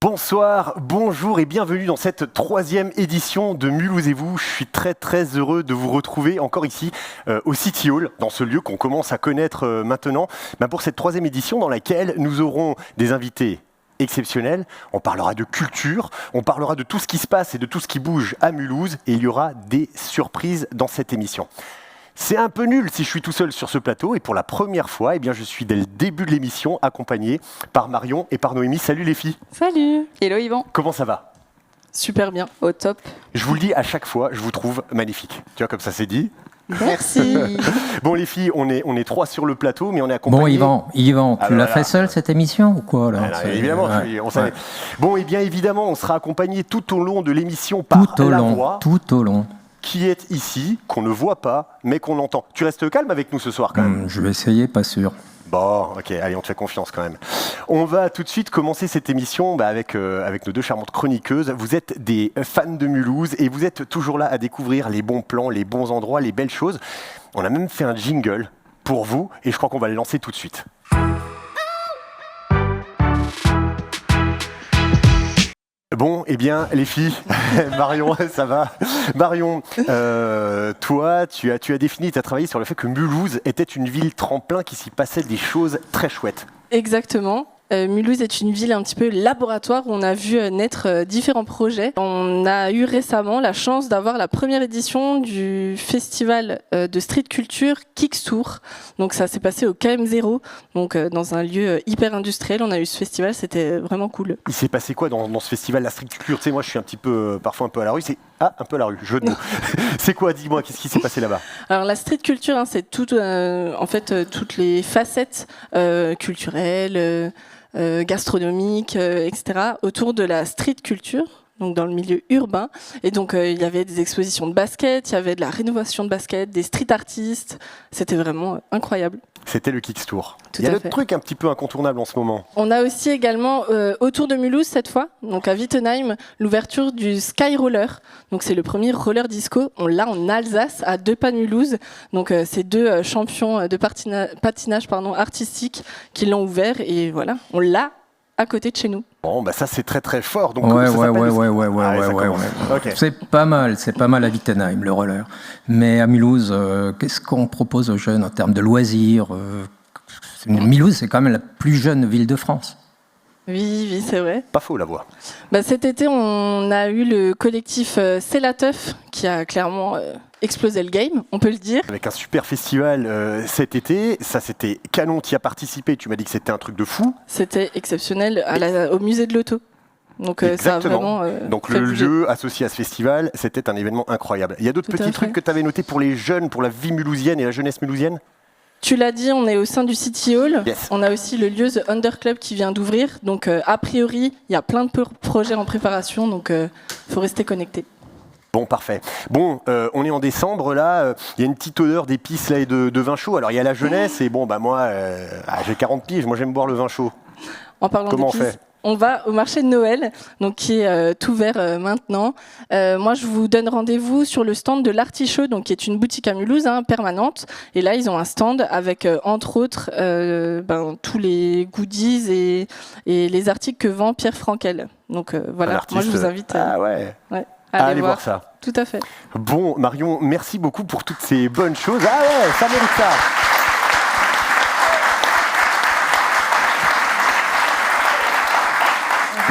Bonsoir, bonjour et bienvenue dans cette troisième édition de Mulhouse et vous. Je suis très heureux de vous retrouver encore ici au City Hall, dans ce lieu qu'on commence à connaître maintenant, pour cette troisième édition dans laquelle nous aurons des invités exceptionnels. On parlera de culture, on parlera de tout ce qui se passe et de tout ce qui bouge à Mulhouse et il y aura des surprises dans cette émission. C'est un peu nul si je suis tout seul sur ce plateau et pour la première fois, je suis dès le début de l'émission accompagné par Marion et par Noémie. Salut les filles. Salut. Hello Yvan. Comment ça va? Super bien, au top. Je vous le dis à chaque fois, je vous trouve magnifique. Tu vois, comme ça c'est dit. Merci. Bon les filles, on est trois sur le plateau, mais on est accompagné... Bon Yvan, tu l'as fait seul cette émission ou quoi là? Évidemment, on savait. Bon et bien évidemment, on sera accompagné tout au long de l'émission par la voix. Tout au long. Qui est ici, qu'on ne voit pas, mais qu'on entend. Tu restes calme avec nous ce soir quand même. Je vais essayer, pas sûr. Bon, ok, allez, on te fait confiance quand même. On va tout de suite commencer cette émission avec nos deux charmantes chroniqueuses. Vous êtes des fans de Mulhouse et vous êtes toujours là à découvrir les bons plans, les bons endroits, les belles choses. On a même fait un jingle pour vous et je crois qu'on va le lancer tout de suite. Bon, eh bien, les filles, Marion, ça va. Marion, toi, tu as défini, tu as travaillé sur le fait que Mulhouse était une ville tremplin qui s'y passait des choses très chouettes. Exactement. Mulhouse est une ville un petit peu laboratoire où on a vu naître différents projets. On a eu récemment la chance d'avoir la première édition du festival de street culture Kicks Tour. Donc ça s'est passé au KM0, donc dans un lieu hyper industriel. On a eu ce festival, c'était vraiment cool. Il s'est passé quoi dans ce festival, la street culture? Tu sais, moi je suis parfois un peu à la rue. Un peu à la rue, jeu de mots. C'est quoi, dis-moi, qu'est-ce qui s'est passé là-bas? Alors la street culture, c'est toutes les facettes culturelles, gastronomiques, etc. autour de la street culture, donc dans le milieu urbain. Et donc il y avait des expositions de basket, il y avait de la rénovation de basket, des street artistes. C'était vraiment incroyable. C'était le Kicks Tour. Il y a d'autres trucs un petit peu incontournables en ce moment. On a aussi également, autour de Mulhouse cette fois, donc à Wittenheim, l'ouverture du Sky Roller. Donc c'est le premier roller disco. On l'a en Alsace, à 2 pas de Mulhouse. Donc c'est deux champions de patinage artistique qui l'ont ouvert. Et voilà, on l'a à côté de chez nous. Bon, ça c'est très fort. Donc, ouais. Okay. C'est pas mal à Wittenheim, le roller. Mais à Mulhouse, qu'est-ce qu'on propose aux jeunes en termes de loisirs? Mulhouse, c'est quand même la plus jeune ville de France. Oui, c'est vrai. Pas faux la voix. Cet été, on a eu le collectif C'est la Teuf qui a clairement explosé le game, on peut le dire. Avec un super festival cet été, ça c'était canon, tu y as participé, tu m'as dit que c'était un truc de fou. C'était exceptionnel au musée de l'auto. Donc ça a vraiment donc le lieu associé à ce festival, c'était un événement incroyable. Il y a d'autres petits trucs que tu avais notés pour les jeunes, pour la vie mulhousienne et la jeunesse mulhousienne? Tu l'as dit, on est au sein du City Hall. Yes. On a aussi le lieu The Under Club qui vient d'ouvrir. Donc, a priori, il y a plein de projets en préparation. Donc, faut rester connecté. Bon, parfait. Bon, on est en décembre, là. Il y a une petite odeur d'épices là, et de vin chaud. Alors, il y a la jeunesse. Et bon, moi, j'ai 40 piges. Moi, j'aime boire le vin chaud. En parlant Comment d'épices, on fait? on va au marché de Noël, donc qui est ouvert maintenant. Moi, je vous donne rendez-vous sur le stand de l'Artichaut, donc qui est une boutique à Mulhouse permanente. Et là, ils ont un stand avec, entre autres, tous les goodies et les articles que vend Pierre Frankel. Donc voilà, moi, je vous invite à aller voir ça. Tout à fait. Bon, Marion, merci beaucoup pour toutes ces bonnes choses. Ah ouais, ça mérite ça.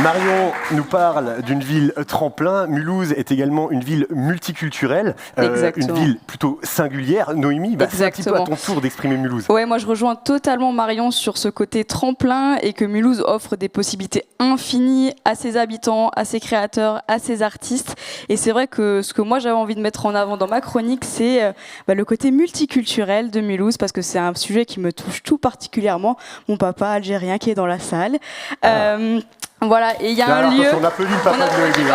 Marion nous parle d'une ville tremplin. Mulhouse est également une ville multiculturelle, une ville plutôt singulière. Noémie, c'est un petit peu à ton tour d'exprimer Mulhouse. Ouais, moi je rejoins totalement Marion sur ce côté tremplin et que Mulhouse offre des possibilités infinies à ses habitants, à ses créateurs, à ses artistes. Et c'est vrai que ce que moi j'avais envie de mettre en avant dans ma chronique, c'est le côté multiculturel de Mulhouse, parce que c'est un sujet qui me touche tout particulièrement. Mon papa algérien qui est dans la salle. Voilà, et il y a un lieu... On applaudit le papa de Noémie.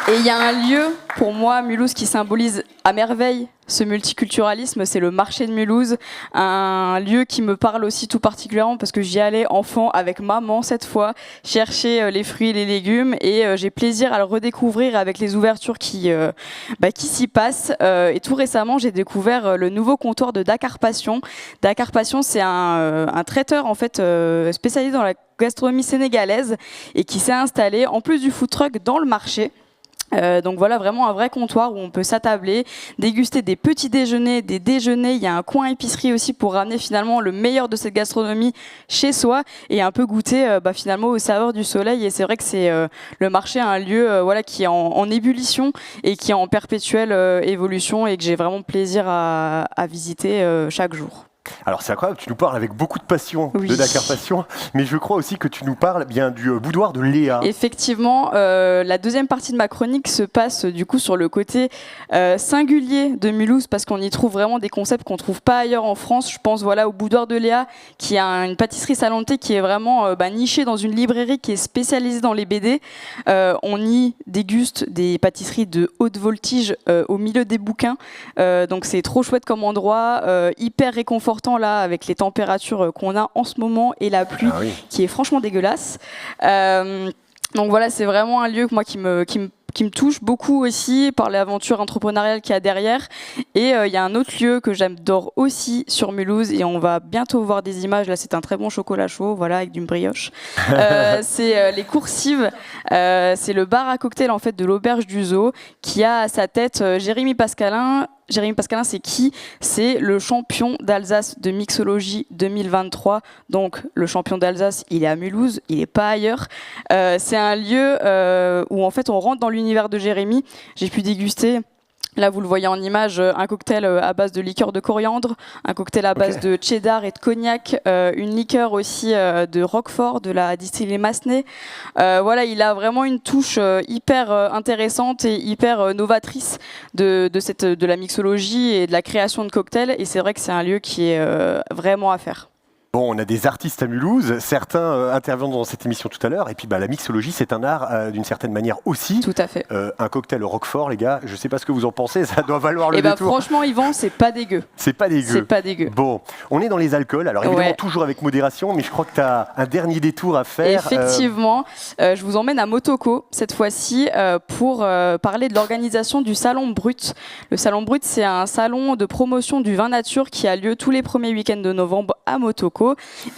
Et il y a un lieu, pour moi, Mulhouse, qui symbolise à merveille Ce multiculturalisme, c'est le marché de Mulhouse, un lieu qui me parle aussi tout particulièrement parce que j'y allais enfant avec maman cette fois, chercher les fruits et les légumes, et j'ai plaisir à le redécouvrir avec les ouvertures qui s'y passent. Et tout récemment, j'ai découvert le nouveau comptoir de Dakar Passion. Dakar Passion, c'est un traiteur en fait spécialisé dans la gastronomie sénégalaise et qui s'est installé en plus du food truck dans le marché. Donc voilà, vraiment un vrai comptoir où on peut s'attabler, déguster des petits déjeuners, des déjeuners. Il y a un coin épicerie aussi pour ramener finalement le meilleur de cette gastronomie chez soi et un peu goûter finalement aux saveurs du soleil. Et c'est vrai que c'est le marché, un lieu qui est en ébullition et qui est en perpétuelle évolution et que j'ai vraiment plaisir à visiter chaque jour. Alors c'est incroyable, tu nous parles avec beaucoup de passion Oui. de Dakar Passion, mais je crois aussi que tu nous parles bien du boudoir de Léa. Effectivement, la deuxième partie de ma chronique se passe du coup sur le côté singulier de Mulhouse parce qu'on y trouve vraiment des concepts qu'on trouve pas ailleurs en France. Je pense au boudoir de Léa qui a une pâtisserie salon de thé qui est vraiment nichée dans une librairie qui est spécialisée dans les BD. On y déguste des pâtisseries de haute voltige au milieu des bouquins. Donc c'est trop chouette comme endroit, hyper réconfortant là avec les températures qu'on a en ce moment et la pluie qui est franchement dégueulasse. Donc voilà, c'est vraiment un lieu qui me touche beaucoup aussi par l'aventure entrepreneuriale qu'il y a derrière. Et il y a un autre lieu que j'adore aussi sur Mulhouse et on va bientôt voir des images. Là, c'est un très bon chocolat chaud, voilà, avec d'une brioche. C'est les Coursives. C'est le bar à cocktail en fait de l'Auberge du Zoo qui a à sa tête Jérémy Pascalin. Jérémy Pascalin, c'est qui ? C'est le champion d'Alsace de mixologie 2023. Donc, le champion d'Alsace, il est à Mulhouse, il n'est pas ailleurs. C'est un lieu où, en fait, on rentre dans l'univers de Jérémy. J'ai pu déguster... Là, vous le voyez en image, un cocktail à base de liqueur de coriandre, un cocktail à base de cheddar et de cognac, une liqueur aussi de Roquefort, de la distillerie Massenet. Voilà, il a vraiment une touche hyper intéressante et hyper novatrice de la mixologie et de la création de cocktails. Et c'est vrai que c'est un lieu qui est vraiment à faire. Bon, on a des artistes à Mulhouse, certains interviennent dans cette émission tout à l'heure, et puis la mixologie, c'est un art d'une certaine manière aussi. Tout à fait. Un cocktail au Roquefort, les gars, je ne sais pas ce que vous en pensez, ça doit valoir le détour. Franchement, Yvan, c'est pas dégueu. C'est pas dégueu. C'est pas dégueu. Bon, on est dans les alcools, alors évidemment toujours avec modération, mais je crois que tu as un dernier détour à faire. Effectivement, je vous emmène à Motoko cette fois-ci pour parler de l'organisation du Salon Brut. Le Salon Brut, c'est un salon de promotion du vin nature qui a lieu tous les premiers week-ends de novembre à Motoko.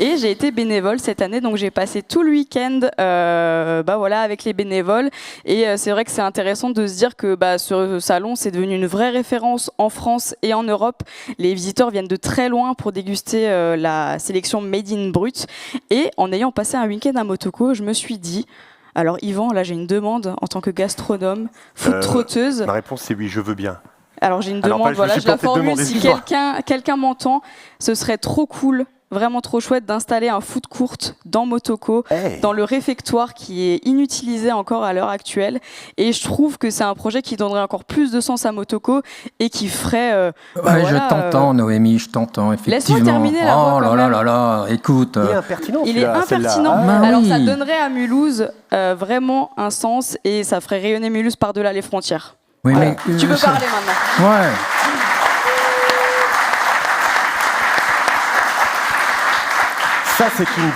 Et j'ai été bénévole cette année, donc j'ai passé tout le week-end avec les bénévoles. Et c'est vrai que c'est intéressant de se dire que ce salon, c'est devenu une vraie référence en France et en Europe. Les visiteurs viennent de très loin pour déguster la sélection Made in Brut. Et en ayant passé un week-end à Motoko, je me suis dit... Alors Yvan, là j'ai une demande en tant que gastronome, food trotteuse. Ma réponse c'est oui, je veux bien. Alors j'ai une demande, je la formule, si quelqu'un m'entend, ce serait trop cool, vraiment trop chouette d'installer un food court dans Motoko, dans le réfectoire qui est inutilisé encore à l'heure actuelle. Et je trouve que c'est un projet qui donnerait encore plus de sens à Motoko et qui ferait... je t'entends, Noémie, je t'entends, effectivement. Laisse-moi terminer la voix quand même. Là, écoute. Il est impertinent. Il est impertinent. Alors ça donnerait à Mulhouse vraiment un sens et ça ferait rayonner Mulhouse par-delà les frontières. Oui, voilà. Tu peux parler maintenant. Ouais. Ça, c'est une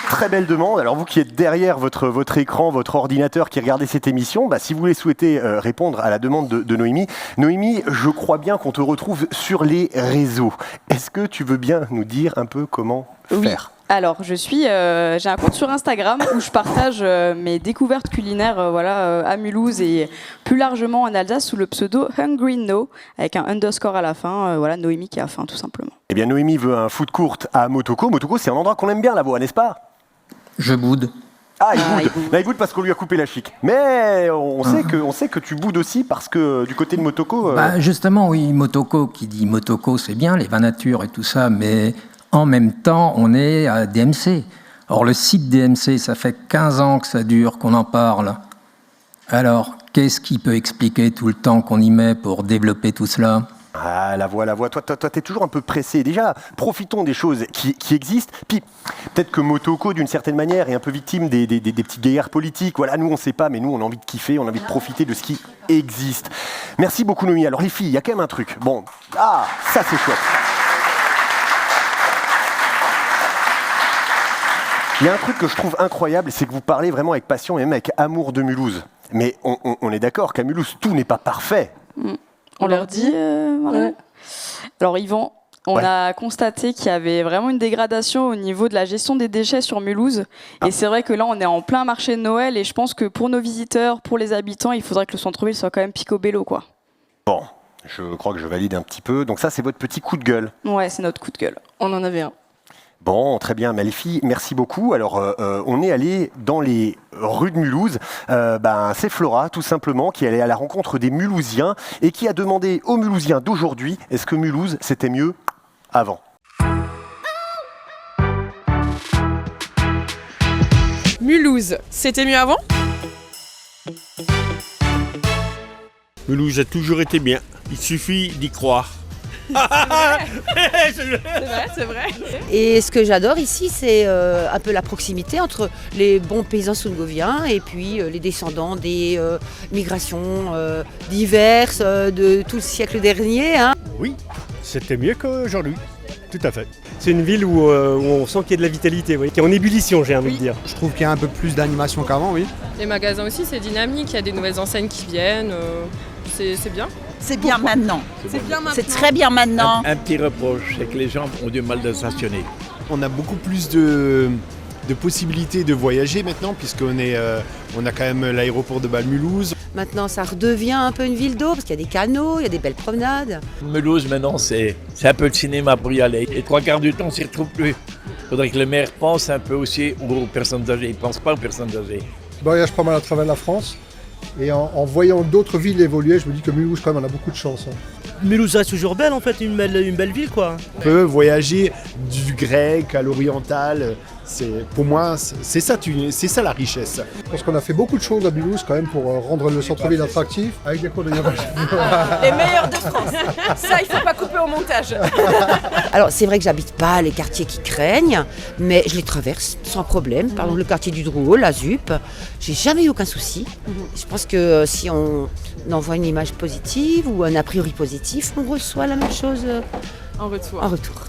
très belle demande. Alors, vous qui êtes derrière votre écran, votre ordinateur, qui regardez cette émission, si vous voulez souhaiter répondre à la demande de Noémie. Noémie, je crois bien qu'on te retrouve sur les réseaux. Est-ce que tu veux bien nous dire un peu comment faire ? Alors, j'ai un compte sur Instagram où je partage mes découvertes culinaires à Mulhouse et plus largement en Alsace sous le pseudo Hungry No, avec un underscore à la fin, Noémie qui a faim tout simplement. Eh bien, Noémie veut un food court à Motoko. Motoko, c'est un endroit qu'on aime bien là-bas, n'est-ce pas ? Je boude. Il boude. Là, il boude parce qu'on lui a coupé la chic. Mais on sait que tu boudes aussi parce que du côté de Motoko... Justement, oui, Motoko, qui dit Motoko, c'est bien, les vins nature et tout ça, mais... En même temps, on est à DMC. Or, le site DMC, ça fait 15 ans que ça dure, qu'on en parle. Alors, qu'est-ce qui peut expliquer tout le temps qu'on y met pour développer tout cela ? Ah, la voix. Toi, t'es toujours un peu pressé. Déjà, profitons des choses qui existent. Puis, peut-être que Motoko, d'une certaine manière, est un peu victime des petites guerres politiques. Voilà, nous, on ne sait pas, mais nous, on a envie de kiffer, on a envie de profiter de ce qui existe. Merci beaucoup, Noémie. Alors, les filles, il y a quand même un truc. Bon, ça, c'est chouette. Il y a un truc que je trouve incroyable, c'est que vous parlez vraiment avec passion et même avec amour de Mulhouse. Mais on est d'accord qu'à Mulhouse, tout n'est pas parfait. On leur dit Ouais. Alors Yvan, on a constaté qu'il y avait vraiment une dégradation au niveau de la gestion des déchets sur Mulhouse. Et c'est vrai que là, on est en plein marché de Noël et je pense que pour nos visiteurs, pour les habitants, il faudrait que le centre-ville soit quand même picobello, quoi. Bon, je crois que je valide un petit peu. Donc ça, c'est votre petit coup de gueule. Ouais, c'est notre coup de gueule. On en avait un. Bon, très bien. Mais les filles, merci beaucoup. Alors, on est allé dans les rues de Mulhouse. C'est Flora, tout simplement, qui est allée à la rencontre des Mulhousiens et qui a demandé aux Mulhousiens d'aujourd'hui, est-ce que Mulhouse, c'était mieux avant ? Mulhouse, c'était mieux avant ? Mulhouse a toujours été bien. Il suffit d'y croire. C'est vrai. Et ce que j'adore ici, c'est un peu la proximité entre les bons paysans soungoviens et puis les descendants des migrations diverses de tout le siècle dernier. Oui, c'était mieux qu'aujourd'hui, tout à fait. C'est une ville où on sent qu'il y a de la vitalité, qui est en ébullition, j'ai envie de dire. Je trouve qu'il y a un peu plus d'animation qu'avant, oui. Les magasins aussi, c'est dynamique, il y a des nouvelles enseignes qui viennent, c'est bien. C'est bien maintenant. C'est bien maintenant. C'est très bien maintenant. Un petit reproche, c'est que les gens ont du mal de stationner. On a beaucoup plus de possibilités de voyager maintenant, puisqu'on on a quand même l'aéroport de Bâle-Mulhouse. Maintenant, ça redevient un peu une ville d'eau parce qu'il y a des canaux, il y a des belles promenades. Mulhouse, maintenant, c'est un peu de cinéma pour y aller. Et 3/4 du temps, on s'y retrouve plus. Il faudrait que le maire pense un peu aussi aux personnes âgées. Il ne pense pas aux personnes âgées. Je voyage pas mal à travers la France. Et en voyant d'autres villes évoluer, je me dis que Mulhouse, quand même, on a beaucoup de chance. Mulhouse reste toujours belle, en fait, une belle ville, quoi. On peut voyager du grec à l'oriental. Pour moi, c'est ça la richesse. Je pense qu'on a fait beaucoup de choses à Mulhouse, quand même, pour rendre le centre-ville attractif. Avec des cours de Les meilleurs de France. Ça, il ne faut pas couper au montage. Alors, c'est vrai que j'habite pas les quartiers qui craignent, mais je les traverse sans problème. Par exemple, le quartier du Drouot, la ZUP, j'ai jamais eu aucun souci. Je pense que si on envoie une image positive ou un a priori positif, on reçoit la même chose En retour.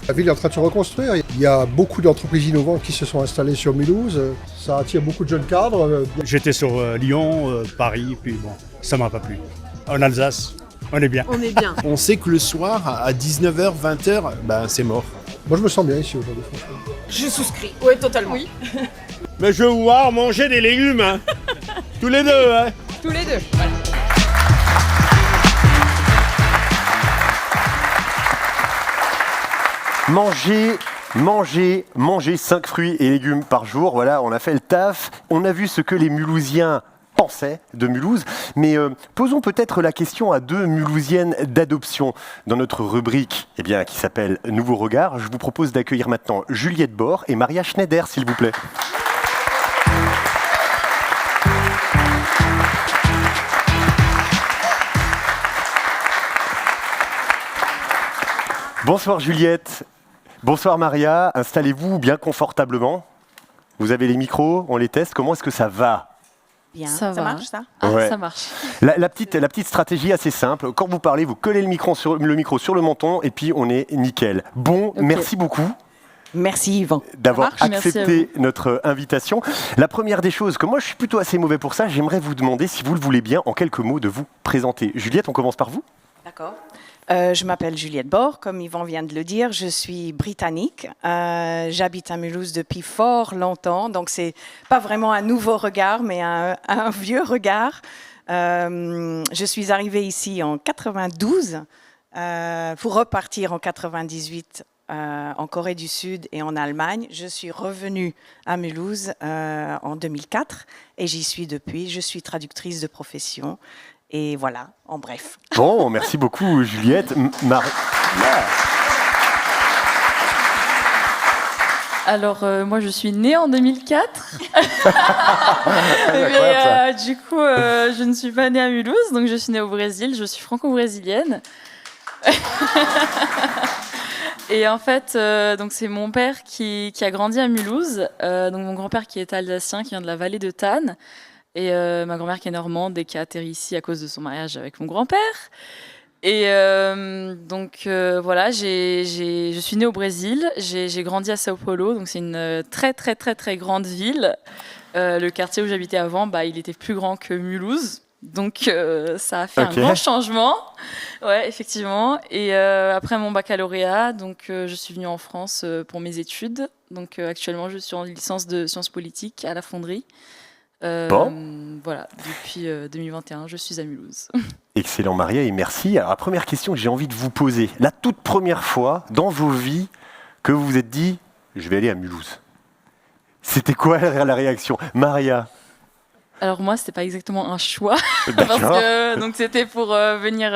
La ville est en train de se reconstruire. Il y a beaucoup d'entreprises innovantes qui se sont installées sur Mulhouse. Ça attire beaucoup de jeunes cadres. J'étais sur Lyon, Paris, puis bon, ça m'a pas plu. En Alsace, on est bien. On est bien. On sait que le soir, à 19h, 20h, c'est mort. Moi, je me sens bien ici aujourd'hui, franchement. Je souscris. Oui, totalement. Oui. Mais je veux voir manger des légumes, hein. Tous les deux, hein. Tous les deux. Voilà. Manger 5 fruits et légumes par jour. Voilà, on a fait le taf. On a vu ce que les Mulhousiens pensaient de Mulhouse. Mais posons peut-être la question à 2 Mulhousiennes d'adoption. Dans notre rubrique qui s'appelle Nouveau Regard, je vous propose d'accueillir maintenant Juliette Bord et Maria Schneider, s'il vous plaît. Bonsoir Juliette. Bonsoir Maria, installez-vous bien confortablement. Vous avez les micros, on les teste. Comment est-ce que ça va ? Bien. Ça va. Marche, ça ? Ouais. Ça marche. La petite stratégie assez simple. Quand vous parlez, vous collez le micro sur le menton et puis on est nickel. Bon, Okay. Merci beaucoup Merci Yvan. d'avoir Ça marche, merci accepté notre invitation. La première des choses, que moi je suis plutôt assez mauvais pour ça, j'aimerais vous demander, si vous le voulez bien, en quelques mots, de vous présenter. Juliette, on commence par vous. D'accord. Je m'appelle Juliette Bord, comme Yvan vient de le dire, je suis britannique. J'habite à Mulhouse depuis fort longtemps, donc c'est pas vraiment un nouveau regard, mais un vieux regard. Je suis arrivée ici en 92 pour repartir en 98 en Corée du Sud et en Allemagne. Je suis revenue à Mulhouse en 2004 et j'y suis depuis. Je suis traductrice de profession. Et voilà, en bref. Bon, merci beaucoup Juliette. Alors, moi, je suis née en 2004. Incroyable, Du coup, je ne suis pas née à Mulhouse, donc je suis née au Brésil. Je suis franco-brésilienne. Et en fait, donc c'est mon père qui a grandi à Mulhouse. Donc mon grand-père qui est alsacien, qui vient de la vallée de Tannes. Et ma grand-mère qui est normande et qui a atterri ici à cause de son mariage avec mon grand-père. Et donc voilà, je suis née au Brésil. J'ai grandi à Sao Paulo. Donc c'est une très très très très grande ville. Le quartier où j'habitais avant, il était plus grand que Mulhouse. Donc ça a fait un grand changement, ouais, effectivement. Et après mon baccalauréat, donc je suis venue en France pour mes études. Donc actuellement, je suis en licence de sciences politiques à la Fonderie. Voilà, depuis 2021, je suis à Mulhouse. Excellent, Maria, et merci. Alors, la première question que j'ai envie de vous poser, la toute première fois dans vos vies que vous vous êtes dit, je vais aller à Mulhouse. C'était quoi la réaction, Maria? Alors moi, c'était pas exactement un choix, parce que donc c'était pour venir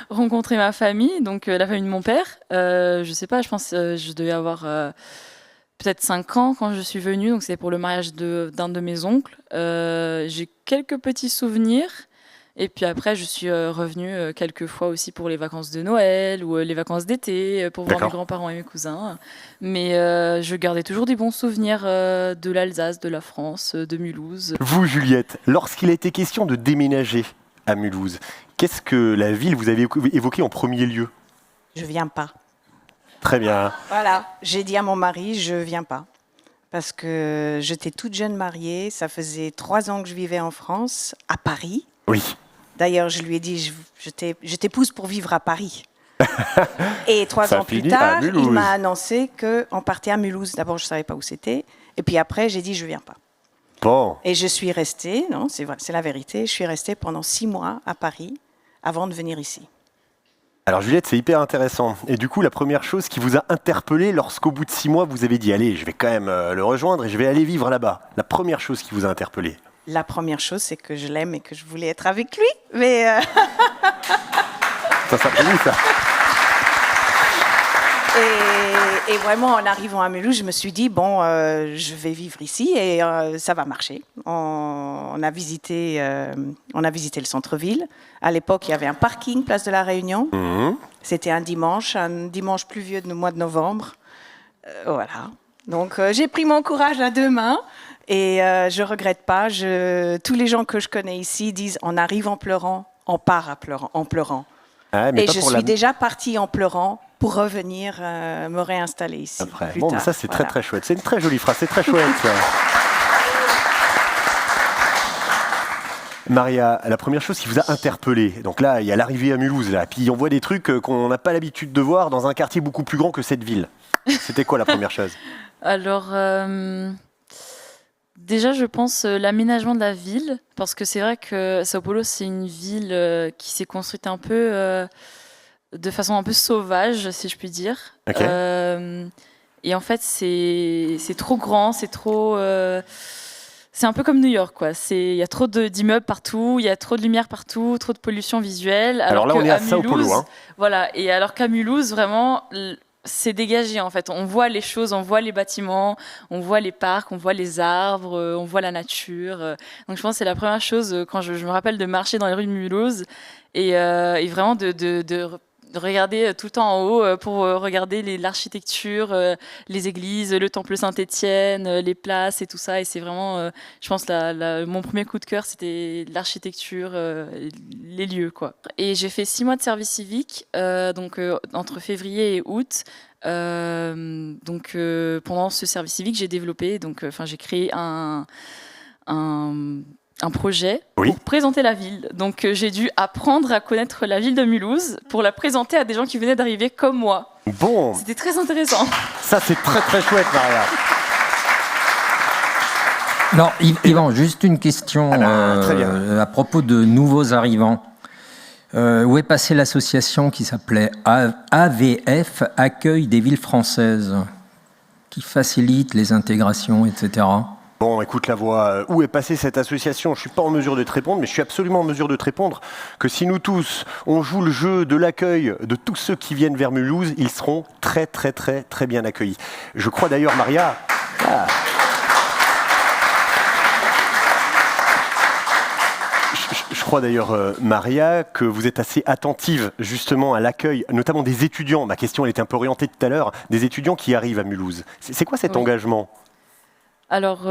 rencontrer ma famille, donc la famille de mon père. Je sais pas, je pense je devais avoir peut-être 5 ans quand je suis venue, donc c'était pour le mariage d'un de mes oncles. J'ai quelques petits souvenirs, et puis après je suis revenue quelques fois aussi pour les vacances de Noël ou les vacances d'été, pour voir mes grands-parents et mes cousins. Mais je gardais toujours des bons souvenirs de l'Alsace, de la France, de Mulhouse. Vous, Juliette, lorsqu'il a été question de déménager à Mulhouse, qu'est-ce que la ville vous avez évoqué en premier lieu? Je viens pas. Très bien. Voilà, j'ai dit à mon mari, je viens pas. Parce que j'étais toute jeune mariée, ça faisait 3 ans que je vivais en France, à Paris. Oui. D'ailleurs, je lui ai dit, je t'épouse pour vivre à Paris. Et 3 ans plus finit tard, à Mulhouse. il m'a annoncé qu'on partait à Mulhouse. D'abord, je ne savais pas où c'était. Et puis après, j'ai dit, je viens pas. Bon. Et je suis restée, non, c'est vrai, c'est la vérité, je suis restée pendant 6 mois à Paris avant de venir ici. Alors Juliette, c'est hyper intéressant. Et du coup, la première chose qui vous a interpellé lorsqu'au bout de 6 mois, vous avez dit, allez, je vais quand même le rejoindre et je vais aller vivre là-bas. La première chose qui vous a interpellé? La première chose, c'est que je l'aime et que je voulais être avec lui. Mais Ça s'appelle où, ça? Et vraiment, en arrivant à Mulhouse, je me suis dit, bon, je vais vivre ici et ça va marcher. On a visité le centre-ville. À l'époque, il y avait un parking, place de la Réunion. C'était un dimanche pluvieux du mois de novembre. Voilà. Donc, j'ai pris mon courage à 2 mains et je ne regrette pas. Tous les gens que je connais ici disent, on arrive en pleurant, on part en pleurant. Ah, mais et je suis déjà partie en pleurant pour revenir me réinstaller ici. Après. Plus Bon, tard. mais ça, c'est Voilà. très très chouette. C'est une très jolie phrase, c'est très chouette, ça. Maria, la première chose qui vous a interpellé, donc là, il y a l'arrivée à Mulhouse, là, puis on voit des trucs qu'on n'a pas l'habitude de voir dans un quartier beaucoup plus grand que cette ville. C'était quoi la première chose? Alors, déjà, je pense l'aménagement de la ville, parce que c'est vrai que Sao Paulo, c'est une ville qui s'est construite un peu de façon un peu sauvage, si je puis dire. Ok. Et en fait, c'est trop grand, c'est trop... c'est un peu comme New York, quoi. Il y a trop d'immeubles partout, il y a trop de lumière partout, trop de pollution visuelle. Alors là, on est à Sao Paulo, Mulhouse, hein. Voilà. Et alors qu'à Mulhouse, vraiment, c'est dégagé, en fait. On voit les choses, on voit les bâtiments, on voit les parcs, on voit les arbres, on voit la nature. Donc je pense que c'est la première chose, quand je me rappelle de marcher dans les rues de Mulhouse et vraiment de regarder tout le temps en haut pour regarder l'architecture, les églises, le temple Saint-Étienne, les places et tout ça. Et c'est vraiment, je pense, mon premier coup de cœur, c'était l'architecture, les lieux, quoi. Et j'ai fait 6 mois de service civique, donc entre février et août. Donc pendant ce service civique, j'ai développé, j'ai créé un projet pour présenter la ville. Donc j'ai dû apprendre à connaître la ville de Mulhouse pour la présenter à des gens qui venaient d'arriver comme moi. Bon. C'était très intéressant. Ça, c'est très très chouette, Maria. Alors, Yvan, juste une question très bien. à propos de nouveaux arrivants. Où est passée l'association qui s'appelait AVF, Accueil des villes françaises, qui facilite les intégrations, etc. Bon, écoute la voix. Où est passée cette association? Je ne suis pas en mesure de te répondre, mais je suis absolument en mesure de te répondre que si nous tous, on joue le jeu de l'accueil de tous ceux qui viennent vers Mulhouse, ils seront très, très, très, très bien accueillis. Je crois d'ailleurs, Maria... Je crois d'ailleurs, Maria, que vous êtes assez attentive justement à l'accueil, notamment des étudiants. Ma question, elle était un peu orientée tout à l'heure, des étudiants qui arrivent à Mulhouse. C'est quoi cet engagement ? Alors,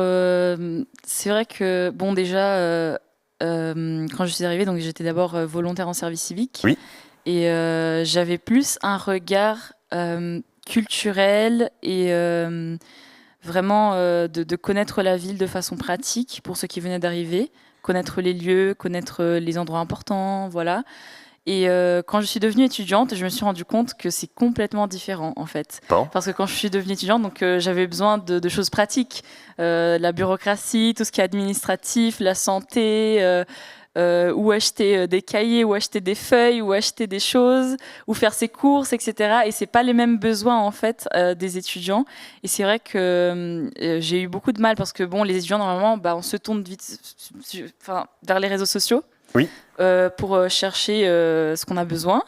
c'est vrai que, bon, déjà, quand je suis arrivée, donc j'étais d'abord volontaire en service civique. Oui. Et j'avais plus un regard culturel et vraiment de connaître la ville de façon pratique pour ceux qui venaient d'arriver, connaître les lieux, connaître les endroits importants, voilà. Et quand je suis devenue étudiante, je me suis rendu compte que c'est complètement différent en fait. Bon. Parce que quand je suis devenue étudiante, donc j'avais besoin de choses pratiques, la bureaucratie, tout ce qui est administratif, la santé, où acheter des cahiers, où acheter des feuilles, où acheter des choses, où faire ses courses, etc. Et c'est pas les mêmes besoins en fait des étudiants. Et c'est vrai que j'ai eu beaucoup de mal parce que bon, les étudiants normalement, on se tourne vite, vers les réseaux sociaux. Oui. Pour chercher ce qu'on a besoin,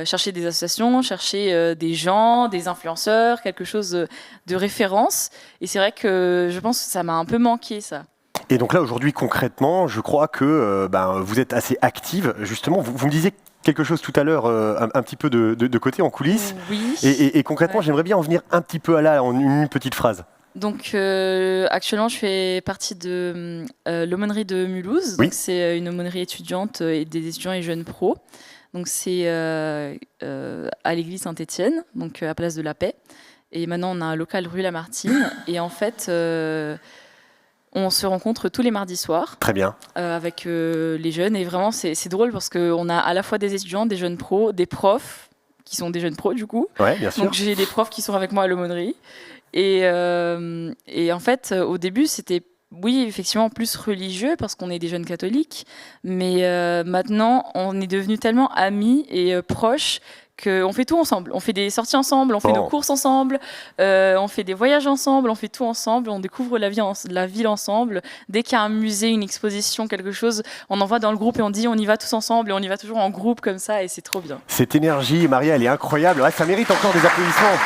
chercher des associations, chercher des gens, des influenceurs, quelque chose de référence. Et c'est vrai que je pense que ça m'a un peu manqué, ça. Et donc là, aujourd'hui, concrètement, je crois que vous êtes assez active. Justement, vous me disiez quelque chose tout à l'heure, un petit peu de côté, en coulisses. Oui. Et concrètement, j'aimerais bien en venir un petit peu à là, en une petite phrase. Donc actuellement, je fais partie de l'aumônerie de Mulhouse. Oui. Donc, c'est une aumônerie étudiante et des étudiants et jeunes pros. Donc c'est à l'église Saint-Étienne, donc à Place de la Paix. Et maintenant, on a un local rue Lamartine. Et en fait, on se rencontre tous les mardis soirs. Très bien. Avec les jeunes. Et vraiment, c'est drôle parce qu'on a à la fois des étudiants, des jeunes pros, des profs qui sont des jeunes pros du coup. Ouais, bien sûr. Donc j'ai des profs qui sont avec moi à l'aumônerie. Et en fait, au début, c'était, oui, effectivement, plus religieux parce qu'on est des jeunes catholiques. Mais maintenant, on est devenus tellement amis et proches qu'on fait tout ensemble. On fait des sorties ensemble, on fait nos courses ensemble, on fait des voyages ensemble, on fait tout ensemble, on découvre la ville ensemble. Dès qu'il y a un musée, une exposition, quelque chose, on envoie dans le groupe et on dit on y va tous ensemble et on y va toujours en groupe comme ça et c'est trop bien. Cette énergie, Maria, elle est incroyable. Ouais, ça mérite encore des applaudissements.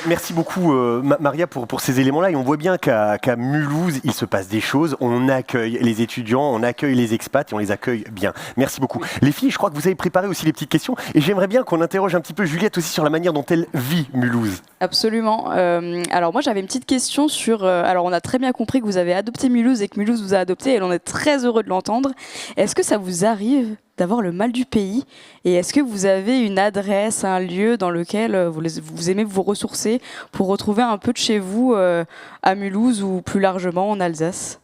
Merci beaucoup Maria pour ces éléments-là. Et on voit bien qu'à Mulhouse, il se passe des choses. On accueille les étudiants, on accueille les expats et on les accueille bien. Merci beaucoup. Les filles, je crois que vous avez préparé aussi les petites questions. Et j'aimerais bien qu'on interroge un petit peu Juliette aussi sur la manière dont elle vit Mulhouse. Absolument. Alors moi, j'avais une petite question sur... alors on a très bien compris que vous avez adopté Mulhouse et que Mulhouse vous a adopté. Et on est très heureux de l'entendre. Est-ce que ça vous arrive d'avoir le mal du pays? Et est-ce que vous avez une adresse, un lieu dans lequel vous aimez vous ressourcer pour retrouver un peu de chez vous à Mulhouse ou plus largement en Alsace?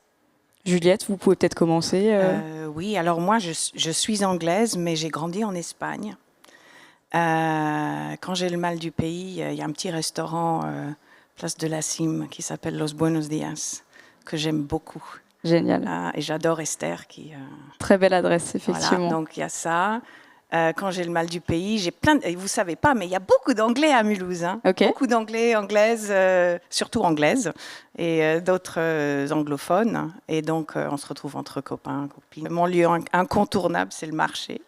Juliette, vous pouvez peut-être commencer. Oui, alors moi je suis anglaise, mais j'ai grandi en Espagne. Quand j'ai le mal du pays, il y a un petit restaurant place de la Cime qui s'appelle Los Buenos Días, que j'aime beaucoup. Génial. Et j'adore Esther qui... Très belle adresse, effectivement. Voilà, donc il y a ça. Quand j'ai le mal du pays, j'ai plein de... Vous savez pas, mais il y a beaucoup d'anglais à Mulhouse. Hein. Okay. Beaucoup d'anglais, anglaises, surtout anglaises, et d'autres anglophones. Et donc, on se retrouve entre copains, copines. Mon lieu incontournable, c'est le marché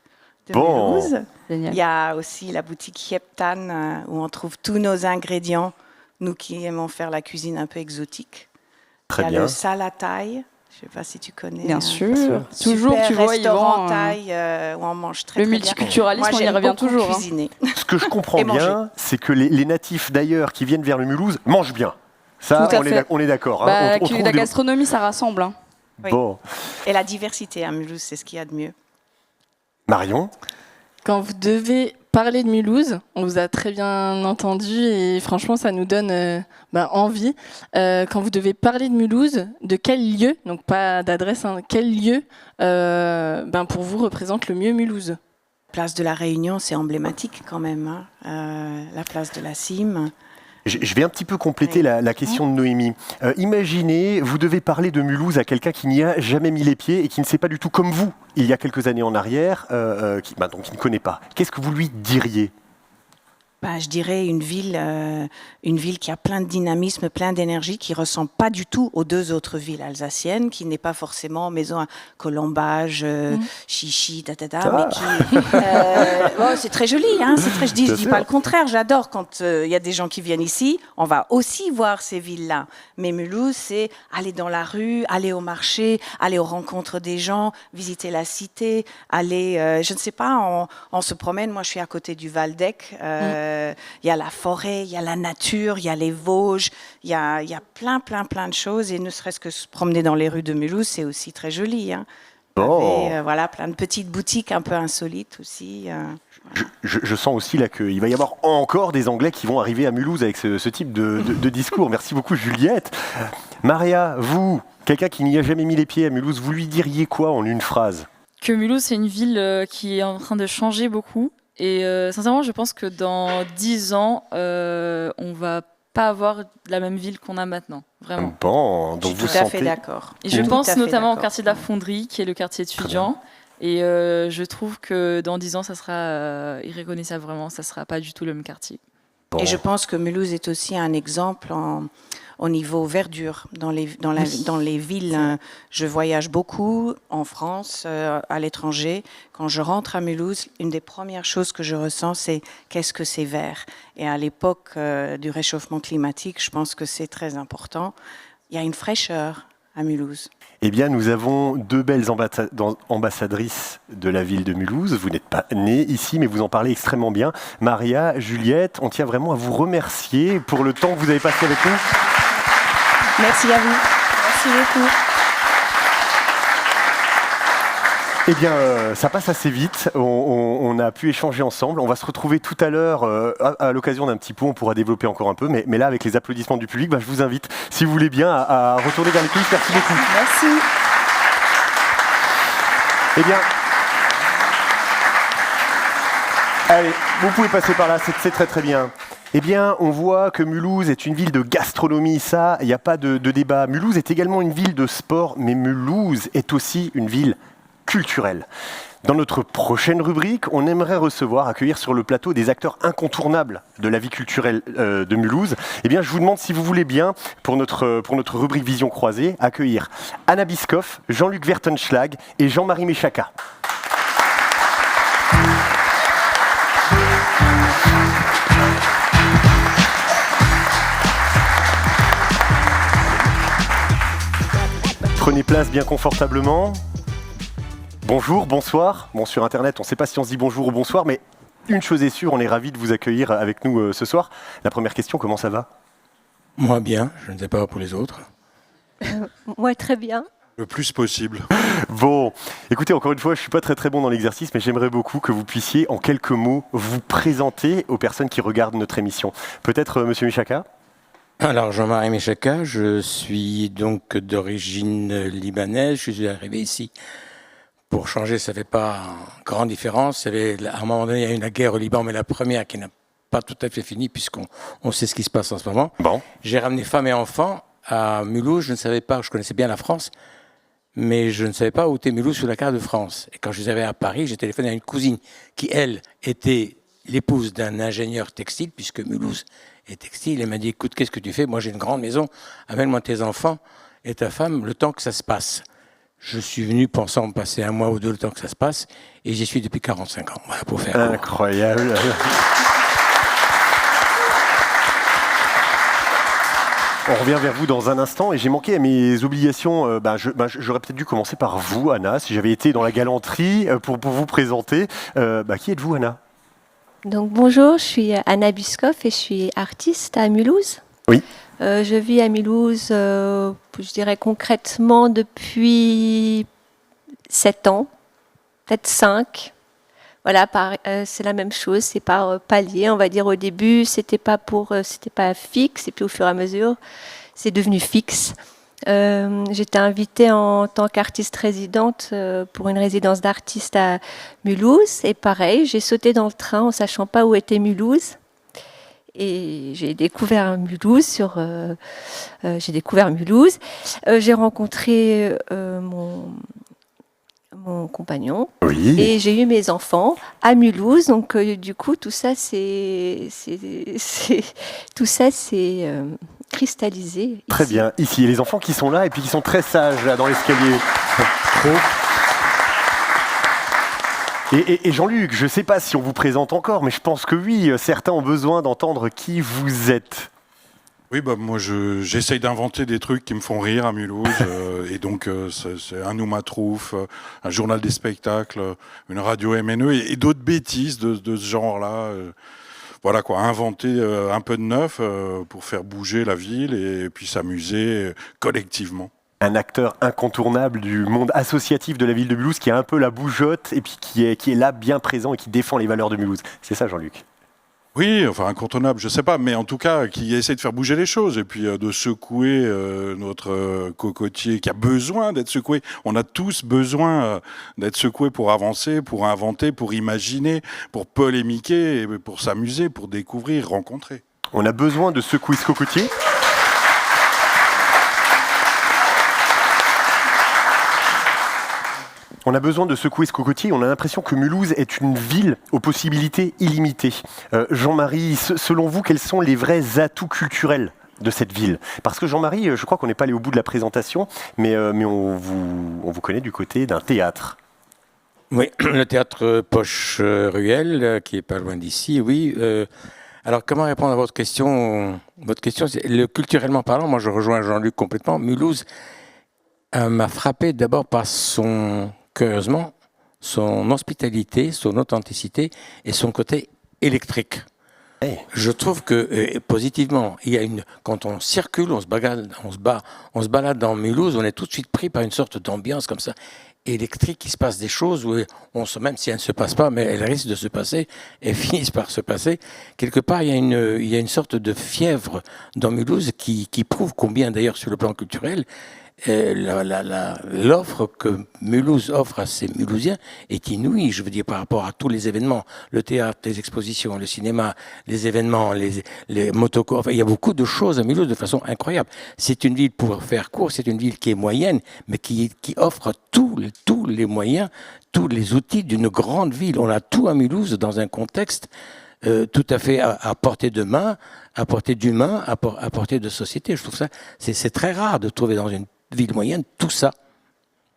de Mulhouse. Génial. Il y a aussi la boutique Jeptan, où on trouve tous nos ingrédients, nous qui aimons faire la cuisine un peu exotique. Très il y a bien. le Salataï. Je ne sais pas si tu connais. Bien sûr. Toujours, tu vois, restaurant Thaï où on mange très, le très multiculturalisme, bien. on y revient toujours. Cuisiner. Ce que je comprends bien, c'est que les natifs d'ailleurs qui viennent vers le Mulhouse mangent bien. Ça, on est d'accord. Bah, la gastronomie, ça rassemble. Hein. Oui. Bon. Et la diversité à Mulhouse, c'est ce qu'il y a de mieux. Marion ? Quand vous devez parler de Mulhouse, on vous a très bien entendu et franchement, ça nous donne envie. Quand vous devez parler de Mulhouse, de quel lieu, donc pas d'adresse, hein, quel lieu pour vous représente le mieux Mulhouse ? Place de la Réunion, c'est emblématique quand même. Hein. La place de la Cime. Je vais un petit peu compléter la question de Noémie. Imaginez, vous devez parler de Mulhouse à quelqu'un qui n'y a jamais mis les pieds et qui ne sait pas du tout comme vous, il y a quelques années en arrière, qui ne connaît pas. Qu'est-ce que vous lui diriez ? Je dirais une ville qui a plein de dynamisme, plein d'énergie, qui ressemble pas du tout aux deux autres villes alsaciennes, qui n'est pas forcément maison à colombage, chichi, mais qui c'est très joli, hein, c'est très. Je dis pas le contraire. J'adore quand il y a des gens qui viennent ici. On va aussi voir ces villes-là. Mais Mulhouse, c'est aller dans la rue, aller au marché, aller aux rencontres des gens, visiter la cité, aller, je ne sais pas, on se promène. Moi, je suis à côté du Waldeck. Il y a la forêt, il y a la nature, il y a les Vosges, il y a plein de choses. Et ne serait-ce que se promener dans les rues de Mulhouse, c'est aussi très joli. Hein. Et, voilà, plein de petites boutiques un peu insolites aussi. Je sens aussi là qu'il va y avoir encore des Anglais qui vont arriver à Mulhouse avec ce type de discours. Merci beaucoup, Juliette. Maria, vous, quelqu'un qui n'y a jamais mis les pieds à Mulhouse, vous lui diriez quoi en une phrase? Que Mulhouse, c'est une ville qui est en train de changer beaucoup. Et sincèrement, je pense que dans 10 ans, on va pas avoir la même ville qu'on a maintenant, vraiment. Bon, donc je suis tout à fait d'accord. Et je pense notamment au quartier de la Fonderie, qui est le quartier étudiant. Et je trouve que dans 10 ans, ça sera irréconnaissable vraiment, ça sera pas du tout le même quartier. Bon. Et je pense que Mulhouse est aussi un exemple au niveau verdure dans les villes. Je voyage beaucoup en France, à l'étranger. Quand je rentre à Mulhouse, une des premières choses que je ressens, c'est qu'est-ce que c'est vert. Et à l'époque du réchauffement climatique, je pense que c'est très important. Il y a une fraîcheur à Mulhouse. Eh bien, nous avons deux belles ambassadrices de la ville de Mulhouse. Vous n'êtes pas nées ici, mais vous en parlez extrêmement bien. Maria, Juliette, on tient vraiment à vous remercier pour le temps que vous avez passé avec nous. Merci à vous. Merci beaucoup. Eh bien, ça passe assez vite. On a pu échanger ensemble. On va se retrouver tout à l'heure à l'occasion d'un petit pot. On pourra développer encore un peu. Mais là, avec les applaudissements du public, je vous invite, si vous voulez bien, à retourner vers les coulisses. Merci beaucoup. Merci. Eh bien, allez, vous pouvez passer par là. C'est très très bien. Eh bien, on voit que Mulhouse est une ville de gastronomie, ça, il n'y a pas de débat. Mulhouse est également une ville de sport, mais Mulhouse est aussi une ville culturelle. Dans notre prochaine rubrique, on aimerait accueillir sur le plateau des acteurs incontournables de la vie culturelle de Mulhouse. Eh bien, je vous demande, si vous voulez bien, pour notre rubrique Vision croisée, accueillir Anna Biscoff, Jean-Luc Vertenschlag et Jean-Marie Méchaca. Prenez place bien confortablement. Bonjour, bonsoir. Bon, sur Internet, on ne sait pas si on se dit bonjour ou bonsoir, mais une chose est sûre, on est ravis de vous accueillir avec nous ce soir. La première question, comment ça va? Moi bien, je ne sais pas pour les autres. Moi très bien. Le plus possible. Bon, écoutez, encore une fois, je ne suis pas très très bon dans l'exercice, mais j'aimerais beaucoup que vous puissiez, en quelques mots, vous présenter aux personnes qui regardent notre émission. Peut-être Monsieur Méchaca? Alors, Jean-Marie Méchaca, je suis donc d'origine libanaise. Je suis arrivé ici pour changer, ça ne fait pas grande différence. À un moment donné, il y a eu la guerre au Liban, mais la première qui n'a pas tout à fait fini, puisqu'on sait ce qui se passe en ce moment. Bon. J'ai ramené femme et enfants à Mulhouse. Je ne savais pas, je connaissais bien la France, mais je ne savais pas où était Mulhouse sur la carte de France. Et quand je suis arrivé à Paris, j'ai téléphoné à une cousine qui, elle, était l'épouse d'un ingénieur textile, puisque Mulhouse est textile. Elle m'a dit, écoute, qu'est-ce que tu fais? Moi, j'ai une grande maison. Amène-moi tes enfants et ta femme le temps que ça se passe. Je suis venu pensant me passer 1 mois ou 2 le temps que ça se passe, et j'y suis depuis 45 ans. Voilà, pour faire court. Incroyable. On revient vers vous dans un instant, et j'ai manqué à mes obligations. J'aurais peut-être dû commencer par vous, Anna, si j'avais été dans la galanterie pour vous présenter. Qui êtes-vous, Anna? Donc bonjour, je suis Anna Biscoff et je suis artiste à Mulhouse. Oui. Je vis à Mulhouse, je dirais concrètement depuis 7 ans, peut-être 5. Voilà, c'est la même chose, c'est par palier, on va dire. Au début, c'était pas fixe, et puis au fur et à mesure, c'est devenu fixe. J'étais invitée en tant qu'artiste résidente pour une résidence d'artiste à Mulhouse, et pareil, j'ai sauté dans le train en sachant pas où était Mulhouse. Et j'ai découvert Mulhouse. J'ai rencontré mon compagnon. Oui. Et j'ai eu mes enfants à Mulhouse. Donc, du coup, tout ça, c'est cristallisé. Très bien. Ici, il y a les enfants qui sont là et puis qui sont très sages là dans l'escalier. Et Jean-Luc, je ne sais pas si on vous présente encore, mais je pense que oui, certains ont besoin d'entendre qui vous êtes. Oui, moi j'essaye d'inventer des trucs qui me font rire à Mulhouse, et donc c'est un Noumatrouf, un journal des spectacles, une radio MNE et d'autres bêtises de ce genre-là. Voilà quoi, inventer un peu de neuf pour faire bouger la ville et puis s'amuser collectivement. Un acteur incontournable du monde associatif de la ville de Mulhouse qui a un peu la bougeotte et puis qui est là bien présent et qui défend les valeurs de Mulhouse. C'est ça, Jean-Luc? Oui, enfin incontournable, je sais pas, mais en tout cas qui essaie de faire bouger les choses et puis de secouer notre cocotier qui a besoin d'être secoué. On a tous besoin d'être secoués pour avancer, pour inventer, pour imaginer, pour polémiquer, pour s'amuser, pour découvrir, rencontrer. On a besoin de secouer ce cocotier. On a besoin de secouer ce cocotier. On a l'impression que Mulhouse est une ville aux possibilités illimitées. Jean-Marie, selon vous, quels sont les vrais atouts culturels de cette ville? Parce que Jean-Marie, je crois qu'on n'est pas allé au bout de la présentation, mais on vous connaît du côté d'un théâtre. Oui, le théâtre Poche-Ruelle, qui est pas loin d'ici, oui. Alors, comment répondre à votre question? Votre question, c'est culturellement parlant, moi je rejoins Jean-Luc complètement. Mulhouse m'a frappé d'abord par curieusement, son hospitalité, son authenticité et son côté électrique. Hey. Je trouve que positivement, quand on circule, on se balade dans Mulhouse, on est tout de suite pris par une sorte d'ambiance comme ça électrique. Il se passe des choses où même si elles ne se passent pas, mais elles risquent de se passer et finissent par se passer. Quelque part, il y a une sorte de fièvre dans Mulhouse qui prouve combien, d'ailleurs, sur le plan culturel, l'offre que Mulhouse offre à ses Mulhousiens est inouïe, je veux dire, par rapport à tous les événements, le théâtre, les expositions, le cinéma, les événements, les motocours, enfin, il y a beaucoup de choses à Mulhouse de façon incroyable. C'est une ville, pour faire court, c'est une ville qui est moyenne, mais qui offre tous les moyens, tous les outils d'une grande ville. On a tout à Mulhouse dans un contexte tout à fait à portée de main, à portée d'humain, à portée de société. Je trouve ça, c'est très rare de trouver dans une ville moyenne, tout ça.